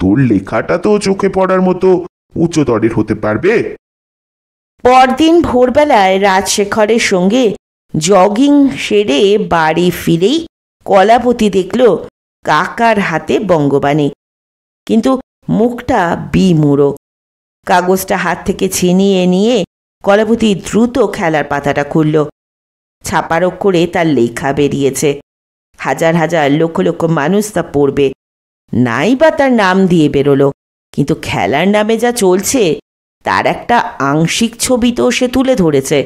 তোর লেখাটা তো চোখে পড়ার মতো উচ্চতরের হতে পারবে। পরদিন ভোরবেলায় রাজশেখরের সঙ্গে জগিং সেরে বাড়ি ফিরেই কলাবতী দেখল কাকার হাতে বঙ্গবাণী, কিন্তু মুখটা বিমূঢ়। কাগজটা হাত থেকে ছিনিয়ে নিয়ে কলাবতী দ্রুত খেলার পাতাটা খুলল। ছাপার অক্ষরে তার লেখা বেরিয়েছে। হাজার হাজার লক্ষ লক্ষ মানুষ তা পড়বে, নাই বা তার নাম দিয়ে বেরোলো, কিন্তু খেলার নামে যা চলছে তার একটা আংশিক ছবি তো সে তুলে ধরেছে।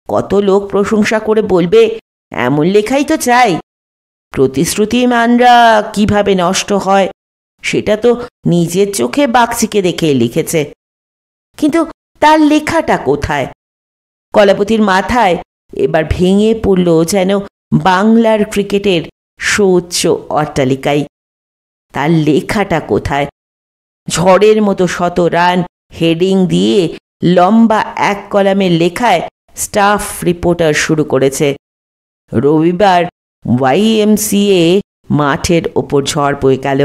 কত লোক প্রশংসা করে বলবে, এমন লেখাই তো চাই। প্রতিশ্রুতি মানরা কিভাবে নষ্ট হয় সেটা তো নিজের চোখে বাকচিকে দেখে লিখেছে, কিন্তু তার লেখাটা কোথায়? কলাপতির মাথায় এবার ভেঙে পড়ল যেন বাংলার ক্রিকেটের সুউচ্চ অট্টালিকায়। তার লেখাটা কোথায়? ঝড়ের মতো শত রান হেডিং দিয়ে লম্বা এক কলামের লেখায় স্টাফ রিপোর্টার শুরু করেছে। রবিবার YMCA মাঠের ওপর ঝড় বয়ে গেল।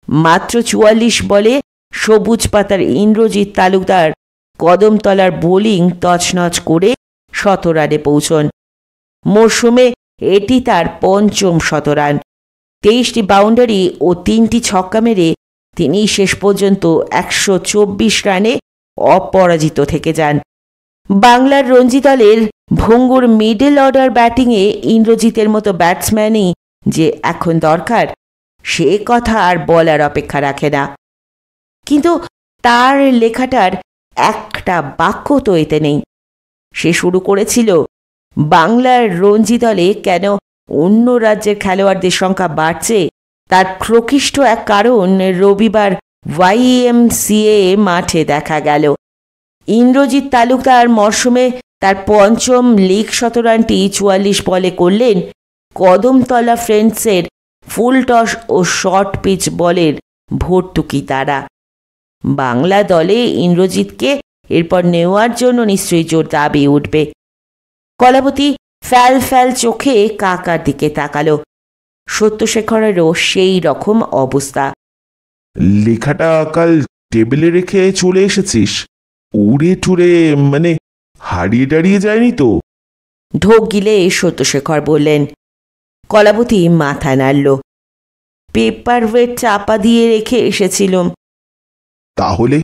মাত্র 44 বলে সবুজ পাতার ইন্দ্রজিৎ তালুকদার কদমতলার বোলিং তছনছ করে 100 রানে পৌঁছন। মরশুমে এটি তার পঞ্চম শতরান। 23টি বাউন্ডারি ও 3টি ছক্কা মেরে তিনি শেষ পর্যন্ত 124 রানে অপরাজিত থেকে যান। বাংলার রঞ্জি দলের ভঙ্গুর মিডল অর্ডার ব্যাটিংয়ে ইন্দ্রজিতের মতো ব্যাটসম্যানই যে এখন দরকার সে কথা আর বলার অপেক্ষা রাখে না। কিন্তু তার লেখাটার একটা বাক্য তো এতে নেই। সে শুরু করেছিল বাংলার রঞ্জি দলে কেন অন্য রাজ্যের খেলোয়াড়দের সংখ্যা বাড়ছে তার প্রকৃষ্ট এক কারণ রবিবার YMCA মাঠে দেখা গেল। ইন্দ্রজিৎ তালুকদার মরশুমে তার পঞ্চম লিগ শতরানটি 44 বলে করলেন কদমতলা ফ্রেন্ডসের ফুল টস ও শর্ট পিচ বলের ভর্তুকি তারা। বাংলা দলে ইন্দ্রজিৎকে এরপর নেওয়ার জন্য নিশ্চয়ই জোর দাবি উঠবে। কলাবতী ফ্যাল ফ্যাল চোখে কাকার দিকে তাকালো। সত্যশেখরেরও সেই রকম অবস্থা। লেখাটা কাল টেবিলে রেখে চলে এসেছিস? উড়ে টুড়ে মানে হারিয়ে দাঁড়িয়ে যায়নি তো? ঢোক গিলে সত্যশেখর বললেন। কলাবতী মাথা নাড়ল। পেপার ওয়েট চাপা দিয়ে রেখে এসেছিলুম। তাহলে?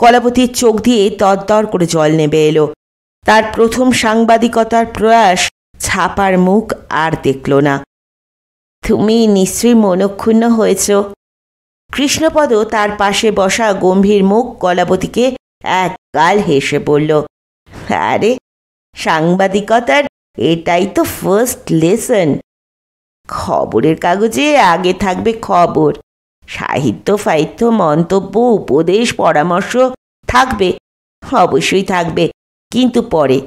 কলাবতীর চোখ দিয়ে তরতর করে জল নেমে এলো। তার প্রথম সাংবাদিকতার প্রয়াস ছাপার মুখ আর দেখল না। তুমি নিশ্চয়ই মনক্ষুণ্ণ হয়েছ। কৃষ্ণপদ তার পাশে বসা গম্ভীর মুখ কলাবতীকে একগাল হেসে বলল, আরে সাংবাদিকতার এটাই তো ফার্স্ট লেসন। খবরের কাগজে আগে থাকবে খবর, সাহিত্য ফাহিত্য মন্তব্য উপদেশ পরামর্শ থাকবে, অবশ্যই থাকবে, কিন্তু পরে।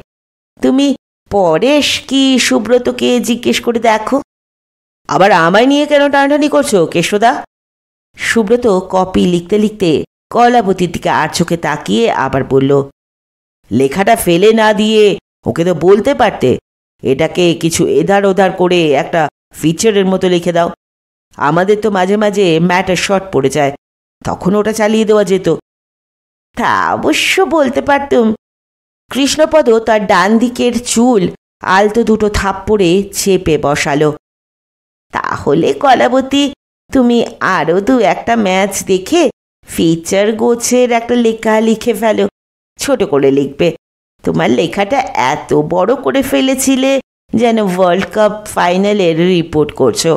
তুমি পরেশ কি সুব্রতকে জিজ্ঞেস করে দেখো। আবার আমায় নিয়ে কেন টানাটানি করছো কেষ্টদা? সুব্রত কপি লিখতে লিখতে কলাবতীর দিকে আর চোখে তাকিয়ে আবার বলল, লেখাটা ফেলে না দিয়ে ওকে তো বলতে পারতে এটাকে কিছু এধার ওধার করে একটা ফিচারের মতো লিখে দাও। আমাদের তো মাঝে মাঝে ম্যাটার শর্ট পড়ে যায়, তখন ওটা চালিয়ে দেওয়া যেত। তা অবশ্য বলতে পারতুম। কৃষ্ণপদ তার ডান দিকের চুল আলতো দুটো থাপ্পড়ে চেপে বসালো। তাহলে কলাবতী তুমি আরও 2-1টা ম্যাচ দেখে ফিচার গোছের একটা লেখা লিখে ফেলো। ছোট করে লিখবে। তোমার লেখাটা এত বড় করে ফেলেছিলে যেন ওয়ার্ল্ড কাপ ফাইনালের রিপোর্ট করছো।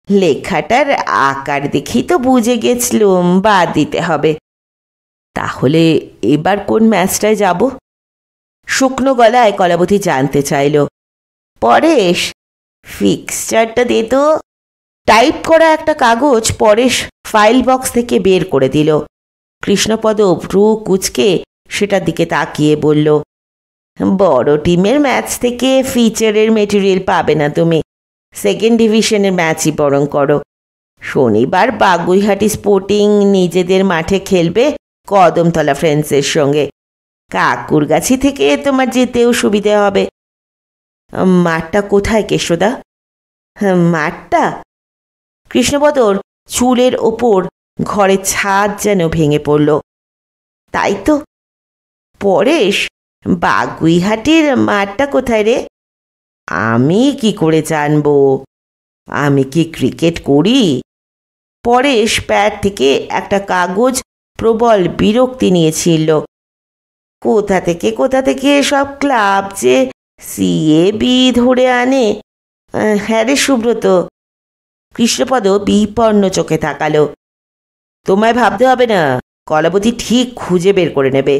লেখাটার আকার দেখেই তো বুঝে গেছলুম বাদ দিতে হবে। তাহলে এবার কোন ম্যাচটায় যাব? শুকনো গলায় কলাবতী জানতে চাইল। পরেশ, ফিক্সচারটা দে তো। টাইপ করা একটা কাগজ পরেশ ফাইল বক্স থেকে বের করে দিল। কৃষ্ণপদ ভ্রু কুঁচকে সেটার দিকে তাকিয়ে বলল, বড় টিমের ম্যাচ থেকে ফিচারের মেটেরিয়াল পাবে না তুমি। সেকেন্ড ডিভিশনের ম্যাচই বরং করো। শনিবার বাগুইহাটি স্পোর্টিং নিজেদের মাঠে খেলবে কদমতলা ফ্রেন্ডসের সঙ্গে। কাকুরগাছি থেকে তোমার যেতেও সুবিধে হবে। মাঠটা কোথায় কেশোদা? মাঠটা কৃষ্ণপদর চুলের ওপর ঘরের ছাদ যেন ভেঙে পড়ল। তাই তো। পরেশ, বাগুইহাটির মাঠটা কোথায় রে? আমি কি করে জানবো? আমি কি ক্রিকেট করি? পরেশ প্যাড থেকে একটা কাগজ প্রবল বিরক্তি নিয়েছিল। কোথা থেকে সব ক্লাব যে সিএবি ধরে আনে। হ্যাঁ রে সুব্রত। কৃষ্ণপদ বিপন্ন চোখে তাকালো। তোমায় ভাবতে হবে না, কলাবতী ঠিক খুঁজে বের করে নেবে।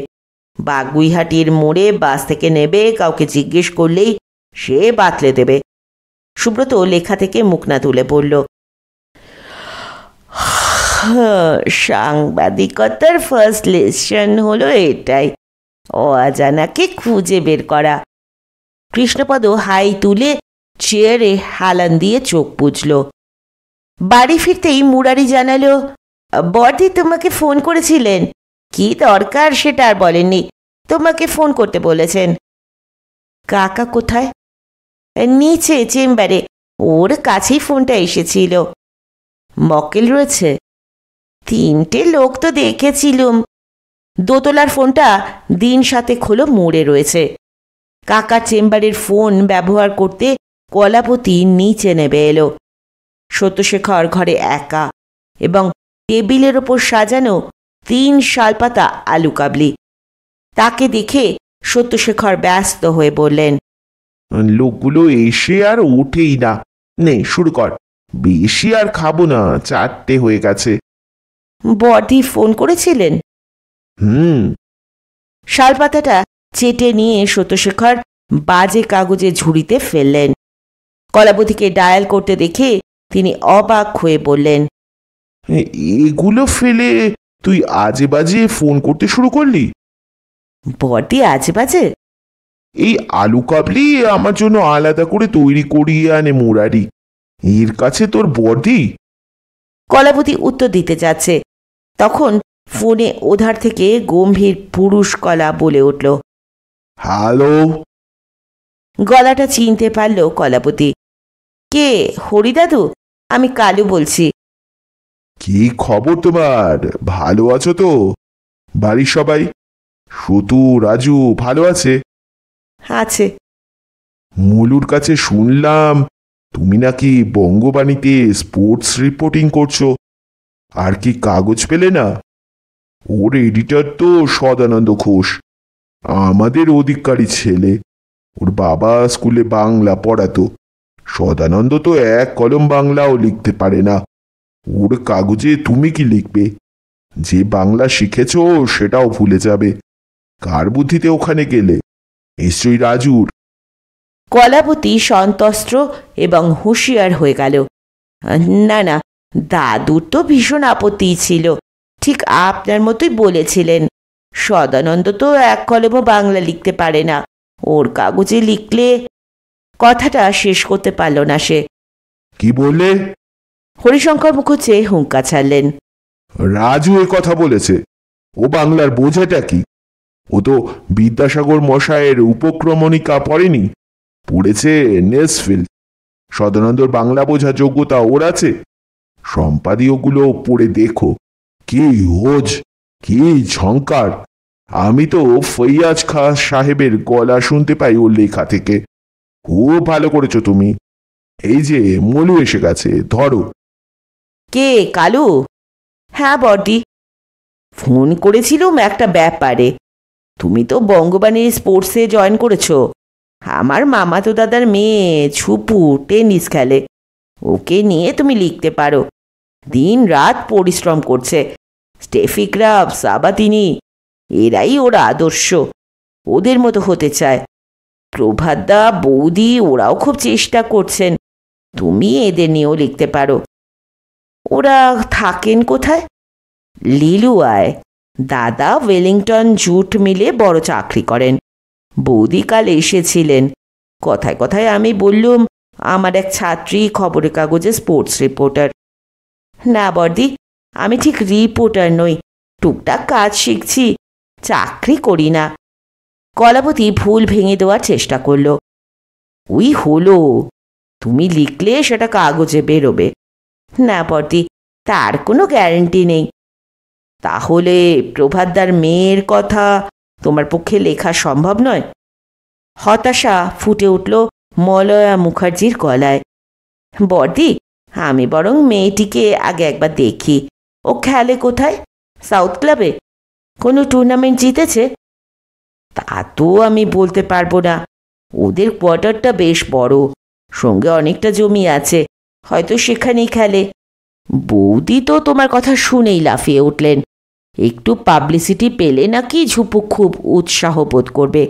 বাগুইহাটির মোড়ে বাস থেকে নেবে, কাউকে জিজ্ঞেস করলেই সে বাতলে দেবে। সুব্রত লেখা থেকে মুখ না তুলে বলল, সাংবাদিকতার ফার্স্ট লেসন হলো এটাই, অজানাকে খুঁজে বের করা। কৃষ্ণপদ হাই তুলে চেয়ারে হালান দিয়ে চোখ বুঝল। বাড়ি ফিরতেই মুরারি জানালো, বড়দি তোমাকে ফোন করেছিলেন। কি দরকার সেটা আর বলেননি, তোমাকে ফোন করতে বলেছেন। কাকা কোথায়? নিচে চেম্বারে, ওর কাছেই ফোনটা এসেছিল। মক্কেল রয়েছে? 3টে লোক তো দেখেছিলুম। দোতলার ফোনটা দিন 7 হলো মোড়ে রয়েছে। কাকা চেম্বারের ফোন ব্যবহার করতে কলাপতি নিচে নেমে এলো। সত্যশেখর ঘরে একা এবং টেবিলের ওপর সাজানো 3 শালপাতা আলু কাবলি। তাকে দেখে সত্যশেখর ব্যস্ত হয়ে বললেন, লোকগুলো এসে আর ওঠেই না। নে শুরু কর, বেশি আর খাবো না, 4টে হয়ে গেছে। বড়দি ফোন করেছিলেন? শালপাতাটা চেটে নিয়ে সত্যশেখর বাজে কাগজে ঝুড়িতে ফেললেন। কলাবতীকে ডায়াল করতে দেখে তিনি অবাক হয়ে বললেন, এগুলো ফেলে তুই আজে বাজে ফোন করতে শুরু করলি? বড়দি আজে বাজে? এই আলু কাবলি আমার জন্য আলাদা করে তৈরি করিয়ে আনে মুরারি, এর কাছে তোর বড়দি? কলাবতী উত্তর দিতে যাচ্ছে, তখন ফোনে ওধার থেকে গম্ভীর পুরুষ গলা বলে উঠল, হ্যালো। গলাটা চিনতে পারল কলাবতী। কে? হরিদাদু, আমি কালু বলছি। কি খবর তোমার? ভালো আছো তো? বাড়ির সবাই, সতু রাজু ভালো আছে? আছে। মুলুর কাছে শুনলাম তুমি নাকি বঙ্গবাণীতে স্পোর্টস রিপোর্টিং করছো। আর কি কাগজ পেলে না? ওর এডিটর তো সদানন্দ ঘোষ, আমাদের অধিকারী ছেলে। ওর বাবা স্কুলে বাংলা পড়াতো। সদানন্দ তো এক কলম বাংলাও লিখতে পারে না। ওর কাগজে তুমি কি লিখবে? যে বাংলা শিখেছ সেটাও ভুলে যাবে। কার বুদ্ধিতে ওখানে গেলে? নিশ্চয়ই রাজুর। কলাবতী সন্তস্ত্র এবং হুঁশিয়ার হয়ে গেল। না না, দাদুর তো ভীষণ আপত্তি ছিল, ঠিক আপনার মতোই বলেছিলেন। সদানন্দ তো এক কলমও বাংলা লিখতে পারে না, ওর কাগজে লিখলে। কথাটা শেষ করতে পারল না সে। কি বললে? হরিশঙ্কর মুখুজ্জে হুঙ্কা ছাড়লেন। রাজু এ কথা বলেছে? ও বাংলার বোঝাটা কি? ও তো বিদ্যাসাগর মশায়ের উপক্রমণিকা পড়েনি, পড়েছে নেসফিল্ড। সদানন্দর বাংলা বোঝার যোগ্যতা ওর আছে? সম্পাদীয়গুলো পড়ে দেখো, কি হোজ, কি ঝংকার। আমি তো ফৈয়াজ খাঁ সাহেবের গলা শুনতে পাই ওর লেখা থেকে। খুব ভালো করেছো তুমি। এই যে মলু এসে গেছে, ধরো। কে? কালু? হ্যাঁ বড়দি, ফোন করেছিলুম একটা ব্যাপারে। তুমি তো বঙ্গবাণীর স্পোর্টসে জয়েন করেছো। আমার মামাতো দাদার মেয়ে ছুপু টেনিস খেলে, ওকে নিয়ে তুমি লিখতে পারো। দিন রাত পরিশ্রম করছে। স্টেফি গ্রাফ, সাবাতিনি, এরাই ওর আদর্শ। ওদের মতো হতে চায়। প্রভাতদা, বৌদি, ওরাও খুব চেষ্টা করছেন। তুমি এদের নিয়েও লিখতে পারো। ওরা থাকেন কোথায়? লিলুয়ায়, দাদা ওয়েলিংটন জুট মিলে বড় চাকরি করেন। বৌদি কাল এসেছিলেন। কথায় কথায় আমি বললুম আমার এক ছাত্রী খবরের কাগজে স্পোর্টস রিপোর্টার। না বর্দি, আমি ঠিক রিপোর্টার নই, টুকটাক কাজ শিখছি, চাকরি করি না। কলাবতী ভুল ভেঙে দেওয়ার চেষ্টা করল। ওই হলো, তুমি লিখলে সেটা কাগজে বেরোবে। না বর্দি, তার কোনো গ্যারেন্টি নেই। তাহলে প্রভাতদার মেয়ের কথা তোমার পক্ষে লেখা সম্ভব নয়? হতাশা ফুটে উঠল মলয়া মুখার্জির গলায়। বর্দি, আমি বরং মেয়েটিকে আগে একবার দেখি। ও খেলে কোথায়? সাউথ ক্লাবে? কোনো টুর্নামেন্ট জিতেছে? তা তো আমি বলতে পারবো না। ওদের কোয়ার্টারটা বেশ বড়, সঙ্গে অনেকটা জমি আছে, হয়তো সেখানেই খেলে। বৌদি তো তোমার কথা শুনেই লাফিয়ে উঠলেন। একটু পাবলিসিটি পেলে নাকি ঝুপু খুব উৎসাহ বোধ করবে।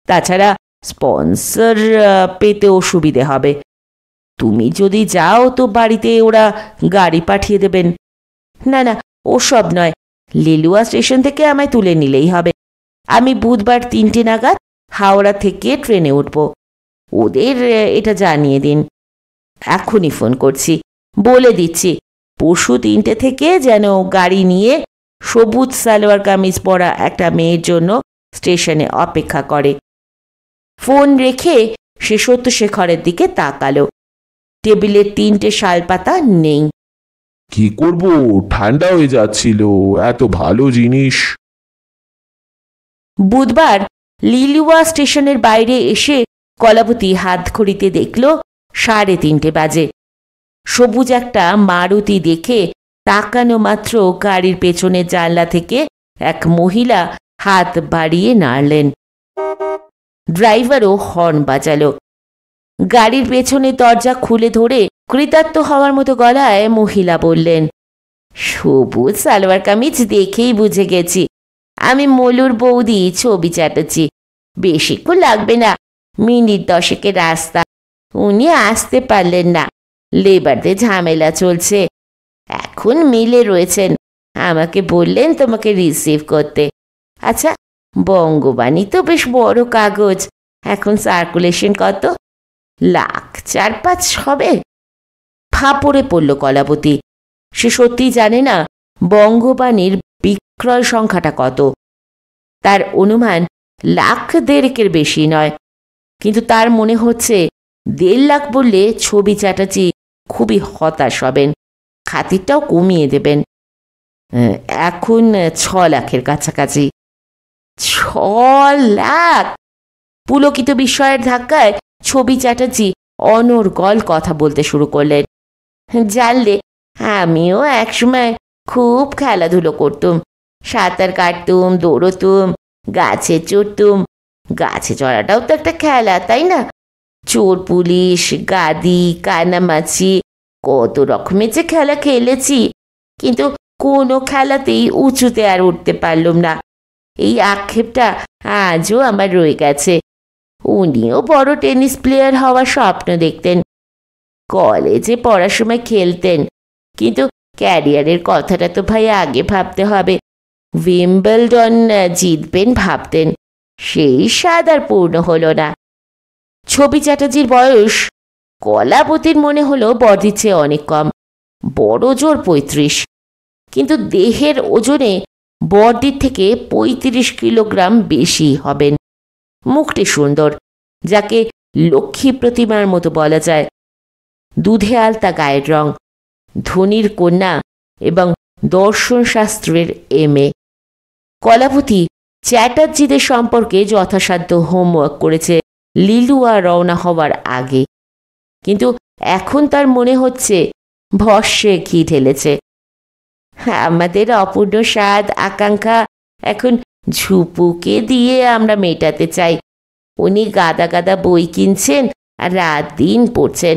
তাছাড়া স্পন্সর পেতেও সুবিধে হবে। তুমি যদি যাও তো বাড়িতে ওরা গাড়ি পাঠিয়ে দেবেন। না না, ওসব নয়, লিলুয়া স্টেশন থেকে আমায় তুলে নিলেই হবে। আমি বুধবার 3টে নাগাদ হাওড়া থেকে ট্রেনে উঠব। ওদের এটা জানিয়ে দিন। এখনই ফোন করছি, বলে দিচ্ছি পরশু 3টে থেকে যেন গাড়ি নিয়ে সবুজ সালোয়ার কামিজ পরা একটা মেয়ের জন্য স্টেশনে অপেক্ষা করে। ফোন রেখে সে সত্যশেখরের দিকে তাকালো। টেবিলে 3টে শালপাতা নেই। কি করব, ঠান্ডা হয়ে যাচ্ছিল, এত ভালো জিনিস। বুধবার লিলুয়া স্টেশনের বাইরে এসে কলাবতী হাত ঘড়িতে দেখল 3:30 বাজে। সবুজ একটা মারুতি দেখে তাকানো মাত্র গাড়ির পেছনের জানলা থেকে এক মহিলা হাত বাড়িয়ে নাড়লেন। ড্রাইভারও হর্ন বাজালো। গাড়ির পেছনের দরজা খুলে ধরে কৃতার্থ হওয়ার মতো গলায় মহিলা বললেন, সবুজ সালোয়ার কামিজ দেখেই বুঝে গেছি, আমি মলুর বৌদি ছবি চ্যাটার্জি। বেশিক্ষণ লাগবে না, মিনিট 10 রাস্তা। উনি আসতে পারলেন না, লেবারদের ঝামেলা চলছে। এখন মিলে রয়েছেন, আমাকে বললেন তোমাকে রিসিভ করতে। আচ্ছা, বঙ্গবাণী তো বেশ বড় কাগজ, এখন সার্কুলেশন কত? 4-5 হবে। ফাঁপড়ে পড়ল কলাবতী। সে সত্যি জানে না বঙ্গবাণীর বিক্রয় সংখ্যাটা কত। তার অনুমান 1,2,000 বেশি নয়, কিন্তু তার মনে হচ্ছে 1.5 লাখ বললে ছবি চ্যাটার্জি খুবই হতাশ হবেন, খাতিরটাও কমিয়ে দেবেন। এখন 6 লাখের কাছাকাছি। 6 লাখ! পুলকিত বিস্ময়ের ধাক্কায় ছবি চ্যাটার্জি অনর্গল কথা বলতে শুরু করলেন। জানলে, আমিও একসময় খুব খেলাধুলো করতুম, সাঁতার কাটতুম, দৌড়তুম, গাছে চড়তুম। গাছে চড়াটাও তো একটা খেলা, তাই না? চোর পুলিশ, গাদি, কানামাছি, কত রকমের যে খেলা খেলেছি, কিন্তু কোনো খেলাতেই উঁচুতে আর উঠতে পারলুম না। এই আক্ষেপটা আজও আমার রয়ে গেছে। উনিও বড় টেনিস প্লেয়ার হওয়ার স্বপ্ন দেখতেন, কলেজে পড়ার সময় খেলতেন, কিন্তু ক্যারিয়ারের কথাটা তো ভাই আগে ভাবতে হবে। উইম্বলডন জিতবেন ভাবতেন, সেই স্বাদ আর পূর্ণ হলো না। ছবি চ্যাটার্জির বয়স কলাবতীর মনে হলো বর্দির চেয়ে অনেক কম, বড় জোর 35, কিন্তু দেহের ওজনে বর্দির থেকে 35 কিলোগ্রাম বেশি হবেন। মুখটি সুন্দর, যাকে লক্ষ্মী প্রতিমার মতো বলা যায়। দুধে আলতা গায়ের রং, ধনীর কন্যা এবং দর্শনশাস্ত্রের MA। কলাবতী চ্যাটার্জিদের সম্পর্কে যথাসাধ্য হোমওয়ার্ক করেছে লিলুয়া রওনা হওয়ার আগে, কিন্তু এখন তার মনে হচ্ছে ভস্যে ঘি ঢেলেছে। আমাদের অপূর্ণ স্বাদ আকাঙ্ক্ষা এখন ঝুপুকে দিয়ে আমরা মেটাতে চাই। উনি গাদা গাদা বই কিনছেন আর রাত দিন পড়ছেন,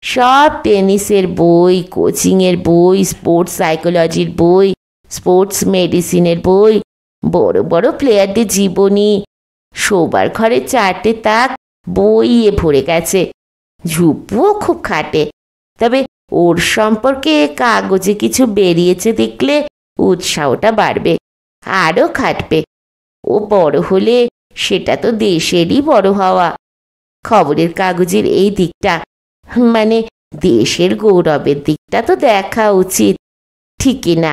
সব টেনিসের বই, কোচিংয়ের বই, স্পোর্টস সাইকোলজির বই, স্পোর্টস মেডিসিনের বই, বড় বড় প্লেয়ারদের জীবনী। শোবার ঘরে 4টে তাক বইয়ে ভরে গেছে। ঝুপুও খুব খাটে, তবে ওর সম্পর্কে কাগজে কিছু বেরিয়েছে দেখলে উৎসাহটা বাড়বে। আরও খাটবে। ও বড় হলে সেটা তো দেশেরই বড় হওয়া। খবরের কাগজের এই দিকটা, মানে দেশের গৌরবের দিকটা তো দেখা উচিত, ঠিকই না?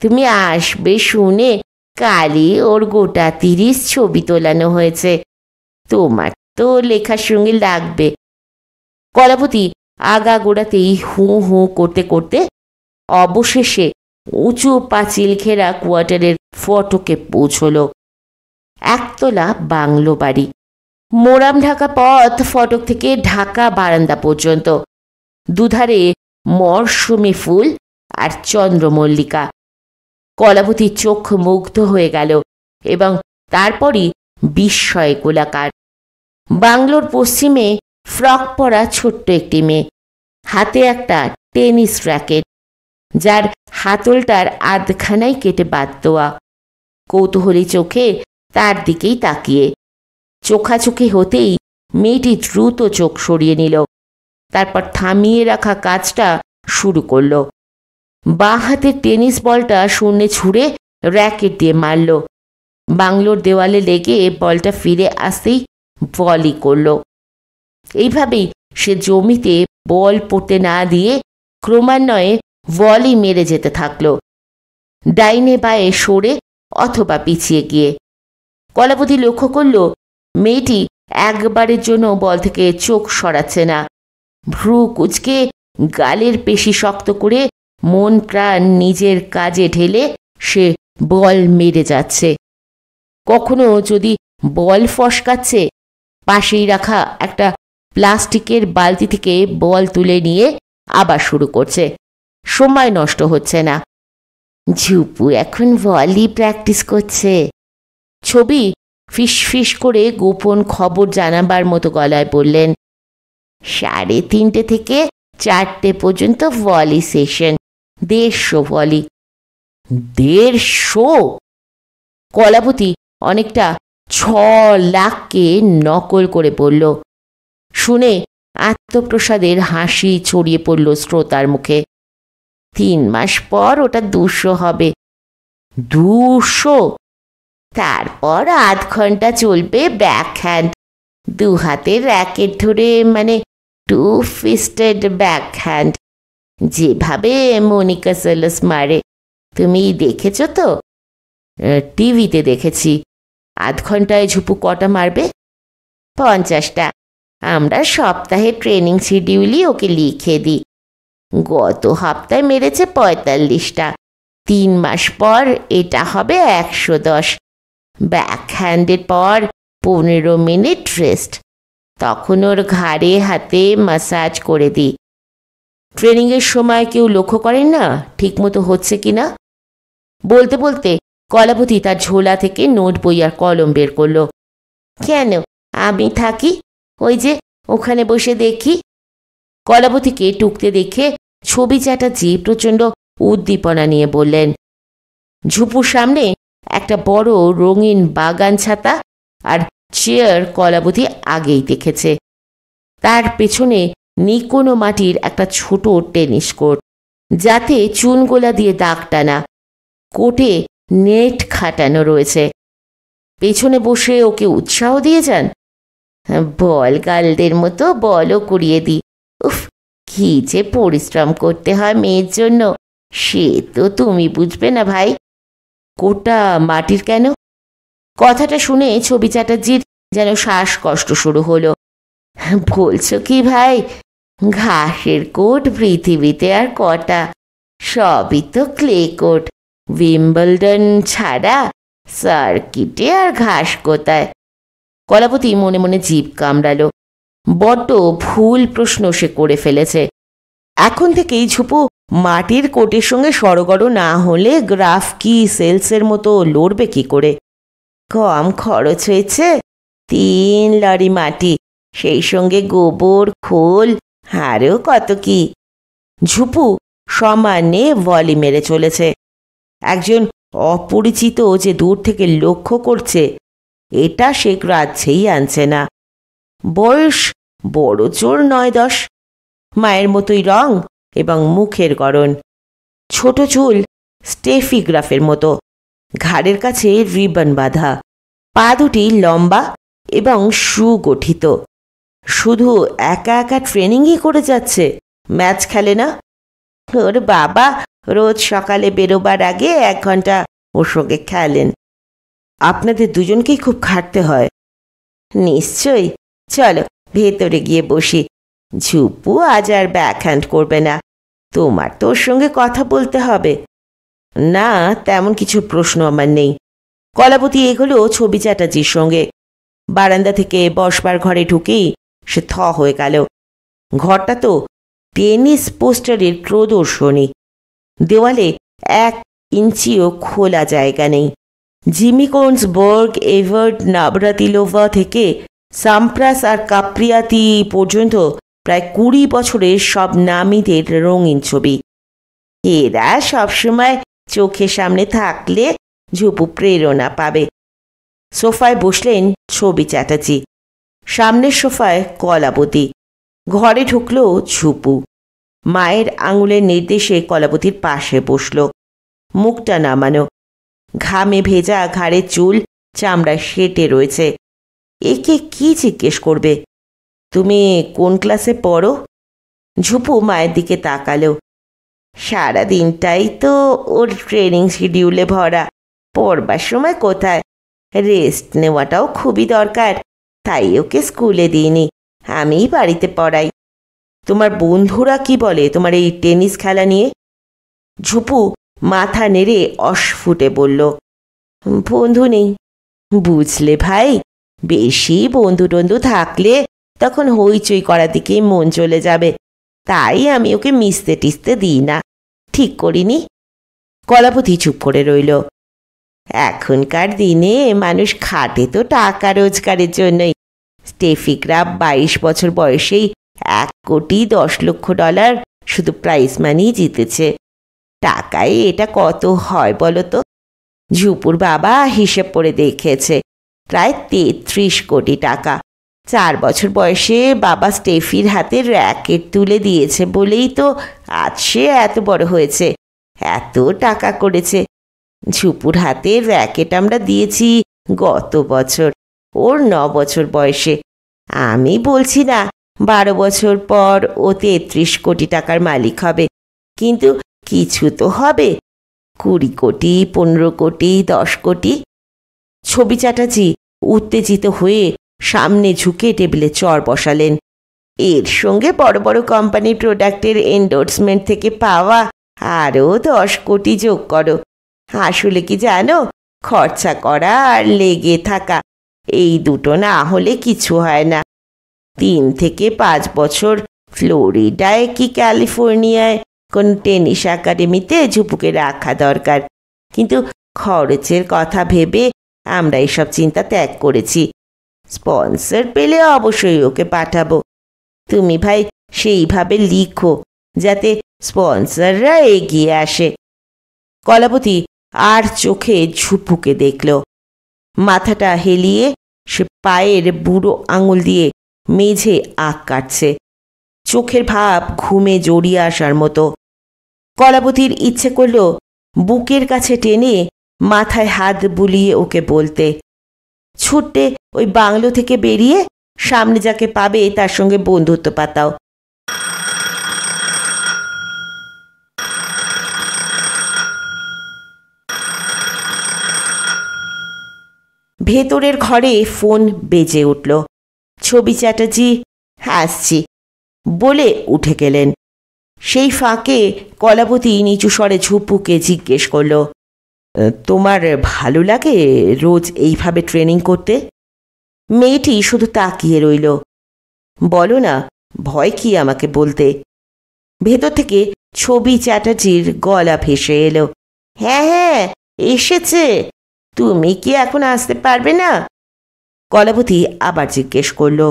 তুমি আসবে শুনে কালই ওর গোটা 30 ছবি তোলানো হয়েছে। তোমার তো লেখার সঙ্গে লাগবে। কলাপতি আগাগোড়াতেই হু হু করতে করতে অবশেষে উঁচু পাঁচিল ঘেরা কোয়ার্টারের ফটকে পৌঁছল। একতলা বাংলো বাড়ি, মোরাম ঢাকা পথ ফটক থেকে ঢাকা বারান্দা পর্যন্ত, দুধারে মরশুমি ফুল আর চন্দ্রমল্লিকা। কলাবতীর চোখ মুগ্ধ হয়ে গেল এবং তারপরই বিস্ময়ে গোলাকার। বাংলোর পশ্চিমে ফ্রক পরা ছোট্ট একটি মেয়ে, হাতে একটা টেনিস র্যাকেট, যার হাতলটার আধখানাই কেটে বাদ দেওয়া। কৌতূহলী চোখে তার দিকেই তাকিয়ে চোখাচোখি হতেই মেয়েটি দ্রুত চোখ সরিয়ে নিল, তারপর থামিয়ে রাখা কাজটা শুরু করল। বাঁ হাতের টেনিস বলটা শূন্যে ছুঁড়ে র্যাকেট দিয়ে মারল। বাংলোর দেওয়ালে লেগে বলটা ফিরে আসতেই ভলি করল। এইভাবেই সে জমিতে বল পড়তে না দিয়ে ক্রমান্বয়ে ভলি মেরে যেতে থাকল, ডাইনে বায়ে সরে অথবা পিছিয়ে গিয়ে। কলাপতি লক্ষ্য করল মেয়েটি একবারের জন্য বল থেকে চোখ সরাচ্ছে না। ভ্রু কুচকে গালের পেশি শক্ত করে মন প্রাণ নিজের কাজে ঢেলে সে বল মেরে যাচ্ছে। কখনো যদি বল ফসকাচ্ছে, পাশেই রাখা একটা প্লাস্টিকের বালতি থেকে বল তুলে নিয়ে আবার শুরু করছে। সময় নষ্ট হচ্ছে না। ঝুপু এখন ভলি প্র্যাকটিস করছে। ছবি ফিস ফিস করে গোপন খবর জানাবার মতো গলায় বললেন, 3:30 থেকে 4টে পর্যন্ত ভলি সেশন, 150 ভলি। 150? কলাপতি অনেকটা 6 লাখকে নকল করে বলল। শুনে আত্মপ্রসাদের হাসি ছড়িয়ে পড়ল শ্রোতার মুখে। 3 মাস পর ওটা 200 হবে। 200? তারপর আধ ঘন্টা চলবে ব্যাক হ্যান্ড, 2 হাতের র্যাকেট ধরে, মানে 2 ফিস্টেড ব্যাক হ্যান্ড, যেভাবে মনিকা সেলস মারে। তুমি দেখেছ তো? টিভিতে দেখেছি। আধ ঘন্টায় ঝুপু কটা মারবে? 50টা। আমরা সপ্তাহে ট্রেনিং শিডিউলই ওকে লিখে দিই। গত হপ্তায় মেরেছে 45টা। 3 মাস পর এটা হবে 110। ব্যাক হ্যান্ডের পর 15 মিনিট রেস্ট, তখন ওর ঘাড়ে হাতে ম্যাসাজ করে দিই। ট্রেনিংয়ের সময় কেউ লক্ষ্য করেন না ঠিকমতো হচ্ছে কিনা? বলতে বলতে কলাপতি তার ঝোলা থেকে নোট বই আর কলম বের করল। কেন, আমি থাকি, ওই যে ওখানে বসে দেখি। কলাপতিকে টুকতে দেখে ছবি চ্যাটার্জি প্রচণ্ড উদ্দীপনা নিয়ে বললেন। ঝুপুর সামনে একটা বড় রঙিন বাগান ছাতা আর চেয়ার কলাপতি আগেই দেখেছে। তার পেছনে নিকোনো মাটির একটা ছোট টেনিস কোর্ট, যাতে চুনগোলা দিয়ে দাগ টানা। কোর্টে নেট খাটানো রয়েছে। পেছনে বসে ওকে উৎসাহ দিয়ে যান। বল গালদের মতো বলও করিয়ে দিই। উফ, কি যে পরিশ্রম করতে হয় মেয়ের জন্য, সে তো তুমি বুঝবে না ভাই। কোর্টটা মাটির কেন? কথাটা শুনে ছবি চ্যাটার্জির যেন শ্বাসকষ্ট শুরু হলো। বলছো কি ভাই? ঘাসের কোর্ট পৃথিবীতে আর কটা? সবই তো ক্লে কোর্ট। উইম্বলডন ছাড়া সার্কিটে আর ঘাস কোথায়? কলাপতি মনে মনে জিভ কামড়ালো। বড্ড ভুল প্রশ্ন সে করে ফেলেছে। এখন থেকেই ঝুপু মাটির কোর্টের সঙ্গে সড়গড় না হলে গ্রাফ কি সেলসের মতো লড়বে কি করে? কম খরচ হয়েছে, 3 লরি মাটি, সেই সঙ্গে গোবর, খোল, আরও কত কি। ঝুপু সমানে ভলি মেরে চলেছে। একজন অপরিচিত যে দূর থেকে লক্ষ্য করছে, এটা সে গ্রাহ্যেই আনছে না। বয়স বড় জোর 9-10, মায়ের মতোই রং এবং মুখের গড়ন, ছোট চুল স্টেফিগ্রাফের মতো, ঘাড়ের কাছে রিবন বাঁধা, পা দুটি লম্বা এবং সুগঠিত। শুধু একা একা ট্রেনিংই করে যাচ্ছে, ম্যাচ খেলে না? ওর বাবা রোজ সকালে বেরোবার আগে 1 ঘন্টা ওর সঙ্গে খেলেন। আপনাদের দুজনকেই খুব খাটতে হয়। নিশ্চয়ই। চলো ভেতরে গিয়ে বসি। ঝুপু আজ আর ব্যাকহ্যান্ড করবে না। তোমার তো ওর সঙ্গে কথা বলতে হবে। না, তেমন কিছু প্রশ্ন আমার নেই। কলাবতী এগুলো ছবি চ্যাটার্জির সঙ্গে। বারান্দা থেকে বসবার ঘরে ঢুকেই সে থ হয়ে গেল। ঘরটা তো টেনিস পোস্টারের প্রদর্শনী। দেওয়ালে 1 ইঞ্চিও খোলা জায়গা নেই। জিমি কোন্সবার্গ, এভার্ট নাবরাতিলোভা থেকে সাম্প্রাস আর কাপ্রিয়াতি পর্যন্ত প্রায় 20 বছরের সব নামীদের রঙিন ছবি। এরা সবসময় চোখের সামনে থাকলে ঝুপু প্রেরণা পাবে। সোফায় বসলেন ছবি চ্যাটার্জি, সামনের সোফায় কলাবতী। ঘরে ঢুকল ঝুপু। মায়ের আঙুলের নির্দেশে কলাবতীর পাশে বসল, মুখটা নামানো, ঘামে ভেজা ঘাড়ের চুল চামড়ায় সেটে রয়েছে। একে কি জিজ্ঞেস করবে? তুমি কোন ক্লাসে পড়ো? ঝুপু মায়ের দিকে তাকালো। সারা দিনটাই তো ওর ট্রেনিং শিডিউলে ভরা, পড়বার সময় কোথায়? রেস্ট নেওয়াটাও খুবই দরকার, তাই ওকে স্কুলে দিইনি, আমিই বাড়িতে পড়াই। তোমার বন্ধুরা কি বলে তোমার এই টেনিস খেলা নিয়ে? ঝুপু মাথা নেড়ে অস্ফুটে বলল, বন্ধু নেই। বুঝলে ভাই, বেশি বন্ধু টন্ধু থাকলে তখন হইচই করার দিকেই মন চলে যাবে, তাই আমি ওকে মিশতে টিসতে দিই না। ঠিক করিনি? কলাপতি চুপ করে রইল। এখনকার দিনে মানুষ খাটে তো টাকা রোজগারের জন্যই। স্টেফি গ্রাফ 22 বছর বয়সেই $1,10,00,000 শুধু প্রাইজ মানি জিতেছে। টাকায় এটা কত হয় বলো তো? ঝুপুর বাবা হিসেব করে দেখেছে, প্রায় 33 কোটি টাকা। 4 বছর বয়সে বাবা স্টেফির হাতে র্যাকেট তুলে দিয়েছে বলেই তো আজ সে এত বড় হয়েছে, এত টাকা করেছে। ঝুপুর হাতে র্যাকেট আমরা দিয়েছি গত বছর, ওর 9 বছর বয়সে। আমি বলছি না 12 বছর পর ও 33 কোটি টাকার মালিক হবে, কিন্তু কিছু তো হবে। 20 কোটি, 15 কোটি, 10 কোটি। ছবি চ্যাটার্জি উত্তেজিত হয়ে সামনে ঝুঁকে টেবিলে চড় বসালেন। এর সঙ্গে বড় বড় কোম্পানির প্রোডাক্টের এন্ডোর্সমেন্ট থেকে পাওয়া আরও 10 কোটি যোগ করো। আসলে কি জানো, খরচা করা আর লেগে থাকা এই দুটো না হলে কিছু হয় না। 3 থেকে 5 বছর ফ্লোরিডায় কি ক্যালিফোর্নিয়ায় কোন টেনিস একাডেমিতে ঝুপুকে রাখা দরকার, কিন্তু খরচের কথা ভেবে আমরা এসব চিন্তা ত্যাগ করেছি। স্পন্সর পেলে অবশ্যই ওকে পাঠাবো। তুমি ভাই সেইভাবে লিখো যাতে স্পন্সররা এগিয়ে আসে। কলাবতী আর চোখে ঝুপুকে দেখল। মাথাটা হেলিয়ে সে পায়ের বুড়ো আঙুল দিয়ে মেঝে আঁক কাটছে, চোখের ভাব ঘুমে জড়িয়ে আসার মতো। কলাবতীর ইচ্ছে করল বুকের কাছে টেনে মাথায় হাত বুলিয়ে ওকে বলতে, ছুটে ওই বাংলো থেকে বেরিয়ে সামনে যাকে পাবে তার সঙ্গে বন্ধুত্ব পাতাও। ভেতরের ঘরে ফোন বেজে উঠল। ছবি চ্যাটার্জি হাসছি বলে উঠে গেলেন। সেই ফাঁকে কলাবতী নিচু স্বরে ঝুপুকে জিজ্ঞেস করল, তোমার ভালো লাগে রোজ এইভাবে ট্রেনিং করতে? মেয়েটি শুধু তাকিয়ে রইল। বলো না, ভয় কি আমাকে বলতে? ভেতর থেকে ছবি চ্যাটার্জির গলা ভেসে এলো, হ্যাঁ হ্যাঁ এসেছে, তুমি কি এখন আসতে পারবে না? কলাবতী আবার জিজ্ঞেস করল,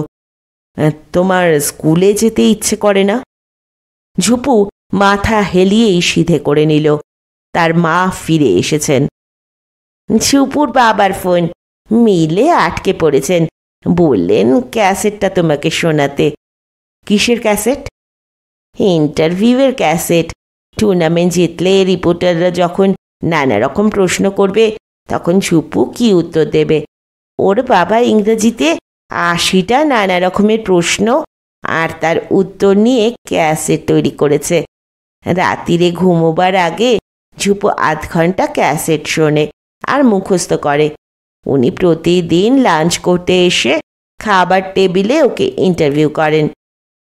তোমার স্কুলে যেতে ইচ্ছে করে না? ঝুপু মাথা হেলিয়েই সিধে করে নিল। তার মা ফিরে এসেছেন। ঝুপুর বাবার ফোন, মিলে আটকে পড়েছেন, বললেন ক্যাসেটটা তোমাকে শোনাতে। কিসের ক্যাসেট? ইন্টারভিউয়ের ক্যাসেট। টুর্নামেন্ট জিতলে রিপোর্টাররা যখন নানা রকম প্রশ্ন করবে তখন ঝুপু কি উত্তর দেবে? ওর বাবা ইংরেজিতে 80টা নানা রকমের প্রশ্ন আর তার উত্তর নিয়ে ক্যাসেট তৈরি করেছে। রাত্রিরে ঘুমোবার আগে ঝুপু আধ ঘন্টা ক্যাসেট শোনে আর মুখস্থ করে। উনি প্রতিদিন লাঞ্চ করতে এসে খাবার টেবিলে ওকে ইন্টারভিউ করেন।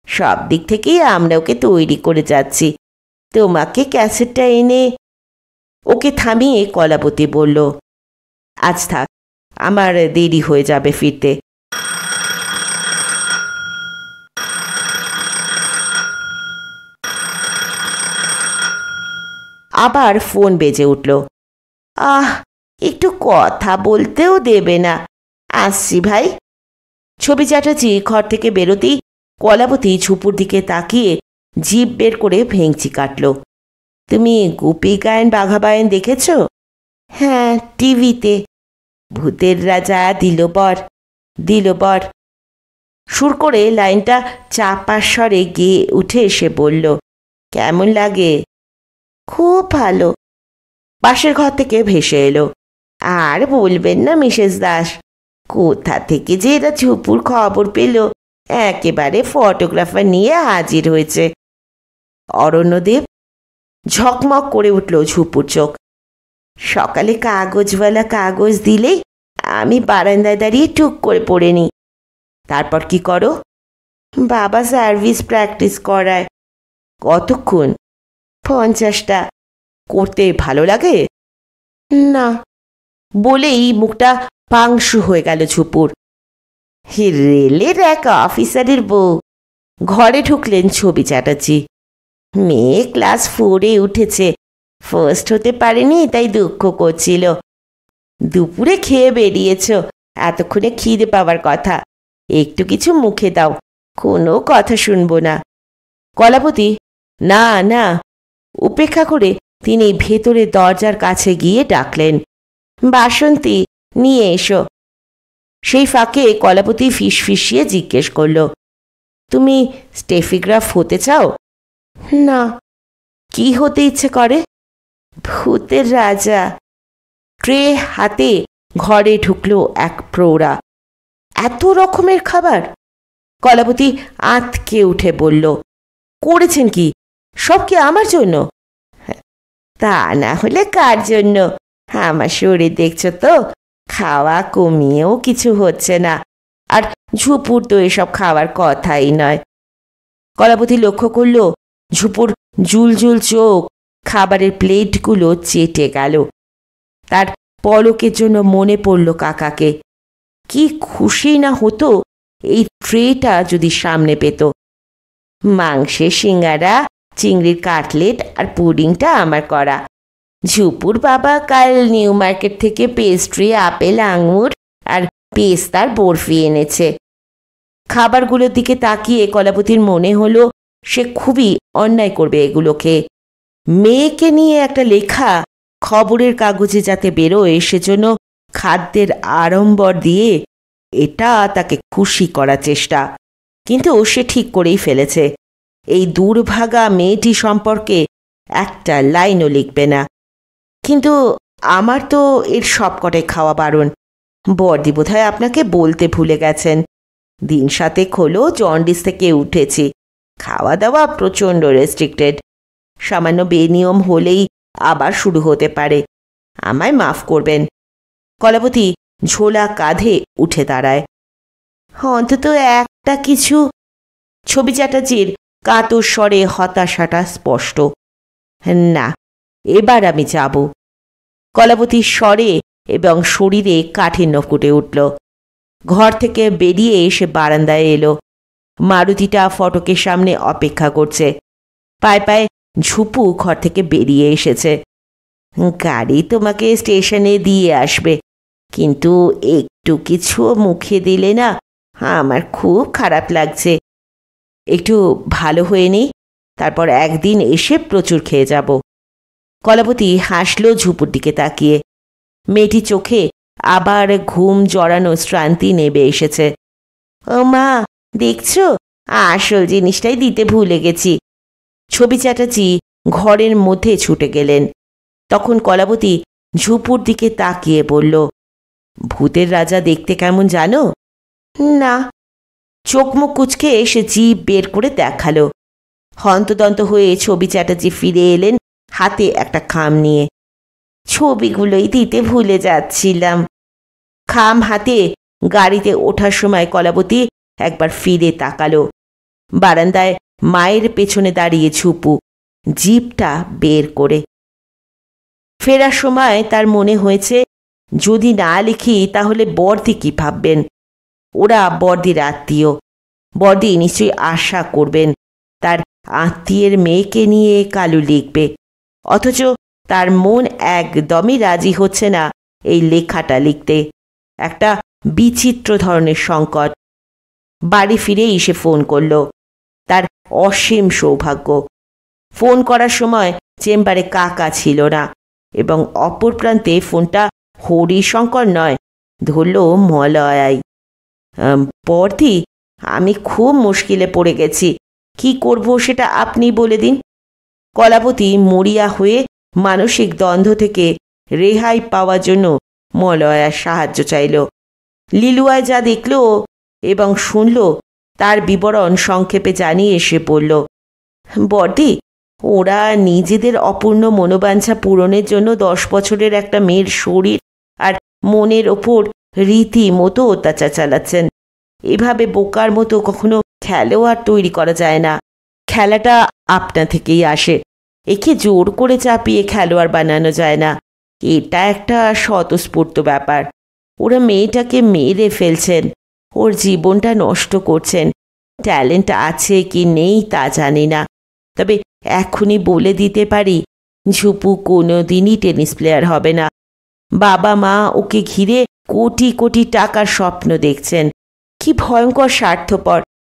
সব দিক থেকেই আমরা ওকে তৈরি করে যাচ্ছি। তোমাকে ক্যাসেটটা এনে ওকে থামিয়ে কলাবতী বলল, আজ থাক, আমার দেরি হয়ে যাবে ফিরতে। আবার ফোন বেজে উঠল। একটু কথা বলতেও দেবে না। আসছি ভাই। ছবি চ্যাটার্জি ঘর থেকে বেরোতেই কলাবতী ঝুপুর দিকে তাকিয়ে জিভ বের করে ভেঙচি কাটল। তুমি গুপি গায়েন বাঘাবায়েন দেখেছ? হ্যাঁ, টিভিতে। ভূতের রাজা দিলবর সুর করে লাইনটা চাপা স্বরে গেয়ে উঠে এসে বলল, কেমন লাগে? খুব ভালো। পাশের ঘর থেকে ভেসে এলো, আর বলবেন না মিসেস দাস, কোথা থেকে যে এরা ঝুপুর খবর পেল, একেবারে ফটোগ্রাফার নিয়ে হাজির হয়েছে। অরণ্যদেব। ঝকমক করে উঠল ঝুপুর চোখ। সকালে কাগজওয়ালা কাগজ দিলেই আমি বারান্দায় দাঁড়িয়ে টুক করে পড়ে নিই। তারপর কি করো? বাবা সার্ভিস প্র্যাকটিস করায়। কতক্ষণ? 50টা। করতে ভালো লাগে? না। বলেই মুখটা পাংশু হয়ে গেল ঝুপুর। রেলের এক অফিসারের বউ। ঘরে ঢুকলেন ছবি চ্যাটার্জি। মেয়ে ক্লাস 4-এ উঠেছে, ফার্স্ট হতে পারেনি, তাই দুঃখ করছিল। দুপুরে খেয়ে বেরিয়েছ, এতক্ষণে খিদে পাওয়ার কথা। একটু কিছু মুখে দাও, কোনো কথা শুনবো না। কলাবতী না না উপেক্ষা করে তিনি ভেতরে দরজার কাছে গিয়ে ডাকলেন, বাসন্তী, নিয়ে এসো। সেই ফাঁকে কলাবতী ফিসফিসিয়ে জিজ্ঞেস করল, তুমি স্টেফিগ্রাফ হতে চাও? না। কি হতে ইচ্ছে করে? ভূতের রাজা। ট্রে হাতে ঘরে ঢুকলো এক প্রৌঢ়া। এত রকমের খাবার? কলাবতী আঁতকে উঠে বলল, করেছেন কি? সব কি আমার জন্য? তা না হলে কার জন্য? আমার শরীর দেখছ তো, খাওয়া কমিয়েও কিছু হচ্ছে না। আর ঝুপুর তো এসব খাওয়ার কথাই নয়। কলাবতী লক্ষ্য করল ঝুপুর জুলজুল চোখ খাবারের প্লেটগুলো চেটে গেল। তার পলকের জন্য মনে পড়ল কাকাকে। কি খুশি না হতো এই ট্রেটা যদি সামনে পেত। মাংসের সিঙ্গারা, চিংড়ির কাটলেট আর পুডিংটা আমার করা। ঝুপুর বাবা কাল নিউ মার্কেট থেকে পেস্ট্রি, আপেল, আঙুর আর পেস্তার বরফি এনেছে। খাবারগুলোর দিকে তাকিয়ে কলাবতীর মনে হলো সে খুবই অন্যায় করবে এগুলোকে। মেয়েকে নিয়ে একটা লেখা খবরের কাগজে যাতে বেরোয়, সেজন্য খাদ্যের আড়ম্বর দিয়ে এটা তাকে খুশি করার চেষ্টা। কিন্তু সে ঠিক করেই ফেলেছে, এই দুর্ভাগা মেয়েটি সম্পর্কে একটা লাইনও লিখবে না। কিন্তু আমার তো এর সবকটাই খাওয়া বারণ। বড়দি বোধহয় আপনাকে বলতে ভুলে গেছেন। দিন 7 হলো জন্ডিস থেকে উঠেছি। খাওয়া দাওয়া প্রচণ্ড রেস্ট্রিক্টেড। সামান্য বেনিয়ম হলেই আবার শুরু হতে পারে। আমায় মাফ করবেন। কলাবতী ঝোলা কাঁধে উঠে দাঁড়ায়। অন্তত একটা কিছু। ছবি চ্যাটার্জির কাতর স্বরে হতাশাটা স্পষ্ট। না, এবার আমি যাব। কলাবতীর স্বরে এবং শরীরে কাঠিন্য ফুটে উঠল। ঘর থেকে বেরিয়ে এসে বারান্দায় এলো। মারুতিটা ফটকের সামনে অপেক্ষা করছে। পায়ে পায়ে ঝুপু ঘর থেকে বেরিয়ে এসেছে। গাড়ি তোমাকে স্টেশনে দিয়ে আসবে, কিন্তু একটু কিছু মুখে দিলে না আমার খুব খারাপ লাগছে। একটু ভালো হয়ে নেই, তারপর একদিন এসে প্রচুর খেয়ে যাব। কলাবতী হাসল ঝুপুর দিকে তাকিয়ে। মেয়েটি চোখে আবার ঘুম জড়ানো শ্রান্তি নেমে এসেছে। ও মা, দেখছো, আসল জিনিসটাই দিতে ভুলে গেছি। ছবি চ্যাটার্জি ঘরের মধ্যে ছুটে গেলেন। তখন কলাবতী ঝুপুর দিকে তাকিয়ে বলল, ভূতের রাজা দেখতে কেমন জানো? না। চোখ মুখ কুচকে সে জিভ বের করে দেখালো। হন্তদন্ত হয়ে ছবি চ্যাটার্জি ফিরে এলেন হাতে একটা খাম নিয়ে। ছবিগুলোই দিতে ভুলে যাচ্ছিলাম। খাম হাতে গাড়িতে ওঠার সময় কলাবতী একবার ফিরে তাকালো। বারান্দায় মায়ের পেছনে দাঁড়িয়ে ঝুপু, জিভটা বের করে। ফেরার সময় তার মনে হয়েছে, যদি না লিখি তাহলে বর্দি কি ভাববেন? ওরা বর্দির আত্মীয়, বর্দি নিশ্চয়ই আশা করবেন তার আত্মীয়ের মেয়েকে নিয়ে কালু লিখবে, অথচ তার মন একদমই রাজি হচ্ছে না এই লেখাটা লিখতে। একটা বিচিত্র ধরনের সংকট। বাড়ি ফিরেই সে ফোন করল। তার অসীম সৌভাগ্য, ফোন করার সময় চেম্বারে কাকা ছিল না, এবং অপর প্রান্তে ফোনটা হরিশঙ্কর নয়, ধরল মলয়াই। বর্দি, আমি খুব মুশকিলে পড়ে গেছি, কি করব সেটা আপনি বলে দিন। কলাবতী মরিয়া হয়ে মানসিক দ্বন্দ্ব থেকে রেহাই পাওয়ার জন্য মলয়ার সাহায্য চাইল। লিলুয়ায় যা দেখল এবং শুনল তার বিবরণ সংক্ষেপে জানিয়ে এসে বলল, বর্দি, ওরা নিজেদের অপূর্ণ মনোবাঞ্ছা পূরণের জন্য 10 বছরের একটা মেয়ের শরীর আর মনের ওপর রীতিমতো অত্যাচার চালাচ্ছেন। এভাবে বোকার মতো কখনো খেলোয়াড় তৈরি করা যায় না। খেলাটা আপনা থেকেই আসে, একে জোর করে চাপিয়ে খেলোয়াড় বানানো যায় না। এটা একটা স্বতঃস্ফূর্ত ব্যাপার। ওরা মেয়েটাকে মেরে ফেলছেন, ওর জীবনটা নষ্ট করছেন। ট্যালেন্ট আছে কি নেই তা জানি না, তবে এখনই বলে দিতে পারি, ঝুপু কোনো দিনই টেনিস প্লেয়ার হবে না। বাবা মা ওকে ঘিরে কোটি কোটি টাকার স্বপ্ন দেখছেন। কি ভয়ঙ্কর স্বার্থপর!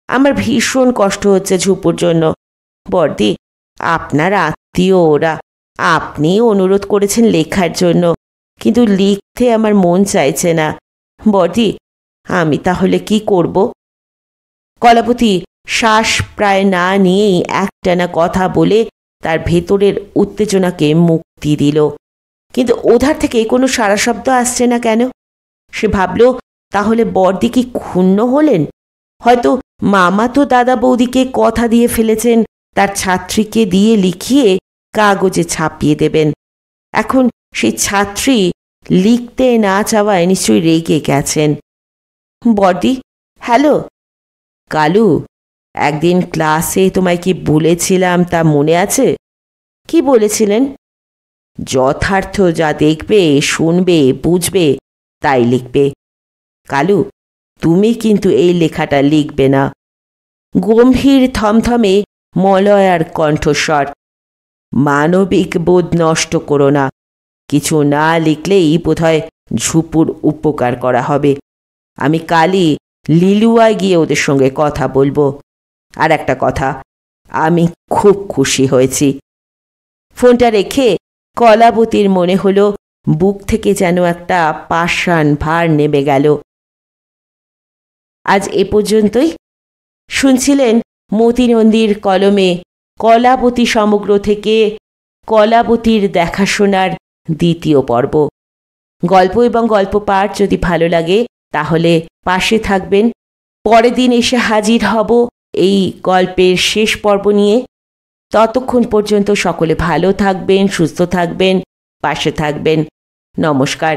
আমার ভীষণ কষ্ট হচ্ছে ঝুপুর জন্য। বর্দি, আপনার আত্মীয় ওরা, আপনি অনুরোধ করেছেন লেখার জন্য, কিন্তু লিখতে আমার মন চাইছে না। বর্দি, আমি তাহলে কি করব? কলাবতী শ্বাস প্রায় না নিয়েই একটানা কথা বলে তার ভেতরের উত্তেজনাকে মুক্তি দিল। কিন্তু ওধার থেকে কোনো সারা শব্দ আসছে না কেন? সে ভাবল, তাহলে বর্দি কি ক্ষুণ্ণ হলেন? হয়তো মামা তো দাদা বৌদিকে কথা দিয়ে ফেলেছেন তার ছাত্রীকে দিয়ে লিখিয়ে কাগজে ছাপিয়ে দেবেন। এখন সেই ছাত্রী লিখতে না চাওয়ায় নিশ্চয়ই রেগে গেছেন। বর্দি, হ্যালো। কালু, একদিন ক্লাসে তোমায় কি বলেছিলাম তা মনে আছে? কি বলেছিলেন? যথার্থ যা দেখবে, শুনবে, বুঝবে তাই লিখবে। কালু, তুমি কিন্তু এই লেখাটা লিখবে না। গম্ভীর থমথমে মলয়ার কণ্ঠস্বর। মানবিক বোধ নষ্ট করো না। কিছু না লিখলেই বোধহয় ঝুপুর উপকার করা হবে। আমি কালই লিলুয়ায় গিয়ে ওদের সঙ্গে কথা বলবো। আর একটা কথা, আমি খুব খুশি হয়েছি। ফোনটা রেখে কলাবতীর মনে হলো বুক থেকে যেন একটা পাষাণ ভার নেমে গেল। আজ এ পর্যন্তই। শুনছিলেন মতিনন্দীর কলমে কলাবতী সমগ্র থেকে কলাবতীর দেখাশোনার দ্বিতীয় পর্ব। গল্প এবং গল্প পাঠ যদি ভালো লাগে তাহলে পাশে থাকবেন। পরের দিন এসে হাজির হব এই গল্পের শেষ পর্ব নিয়ে। ততক্ষণ পর্যন্ত সকলে ভালো থাকবেন, সুস্থ থাকবেন, পাশে থাকবেন। নমস্কার।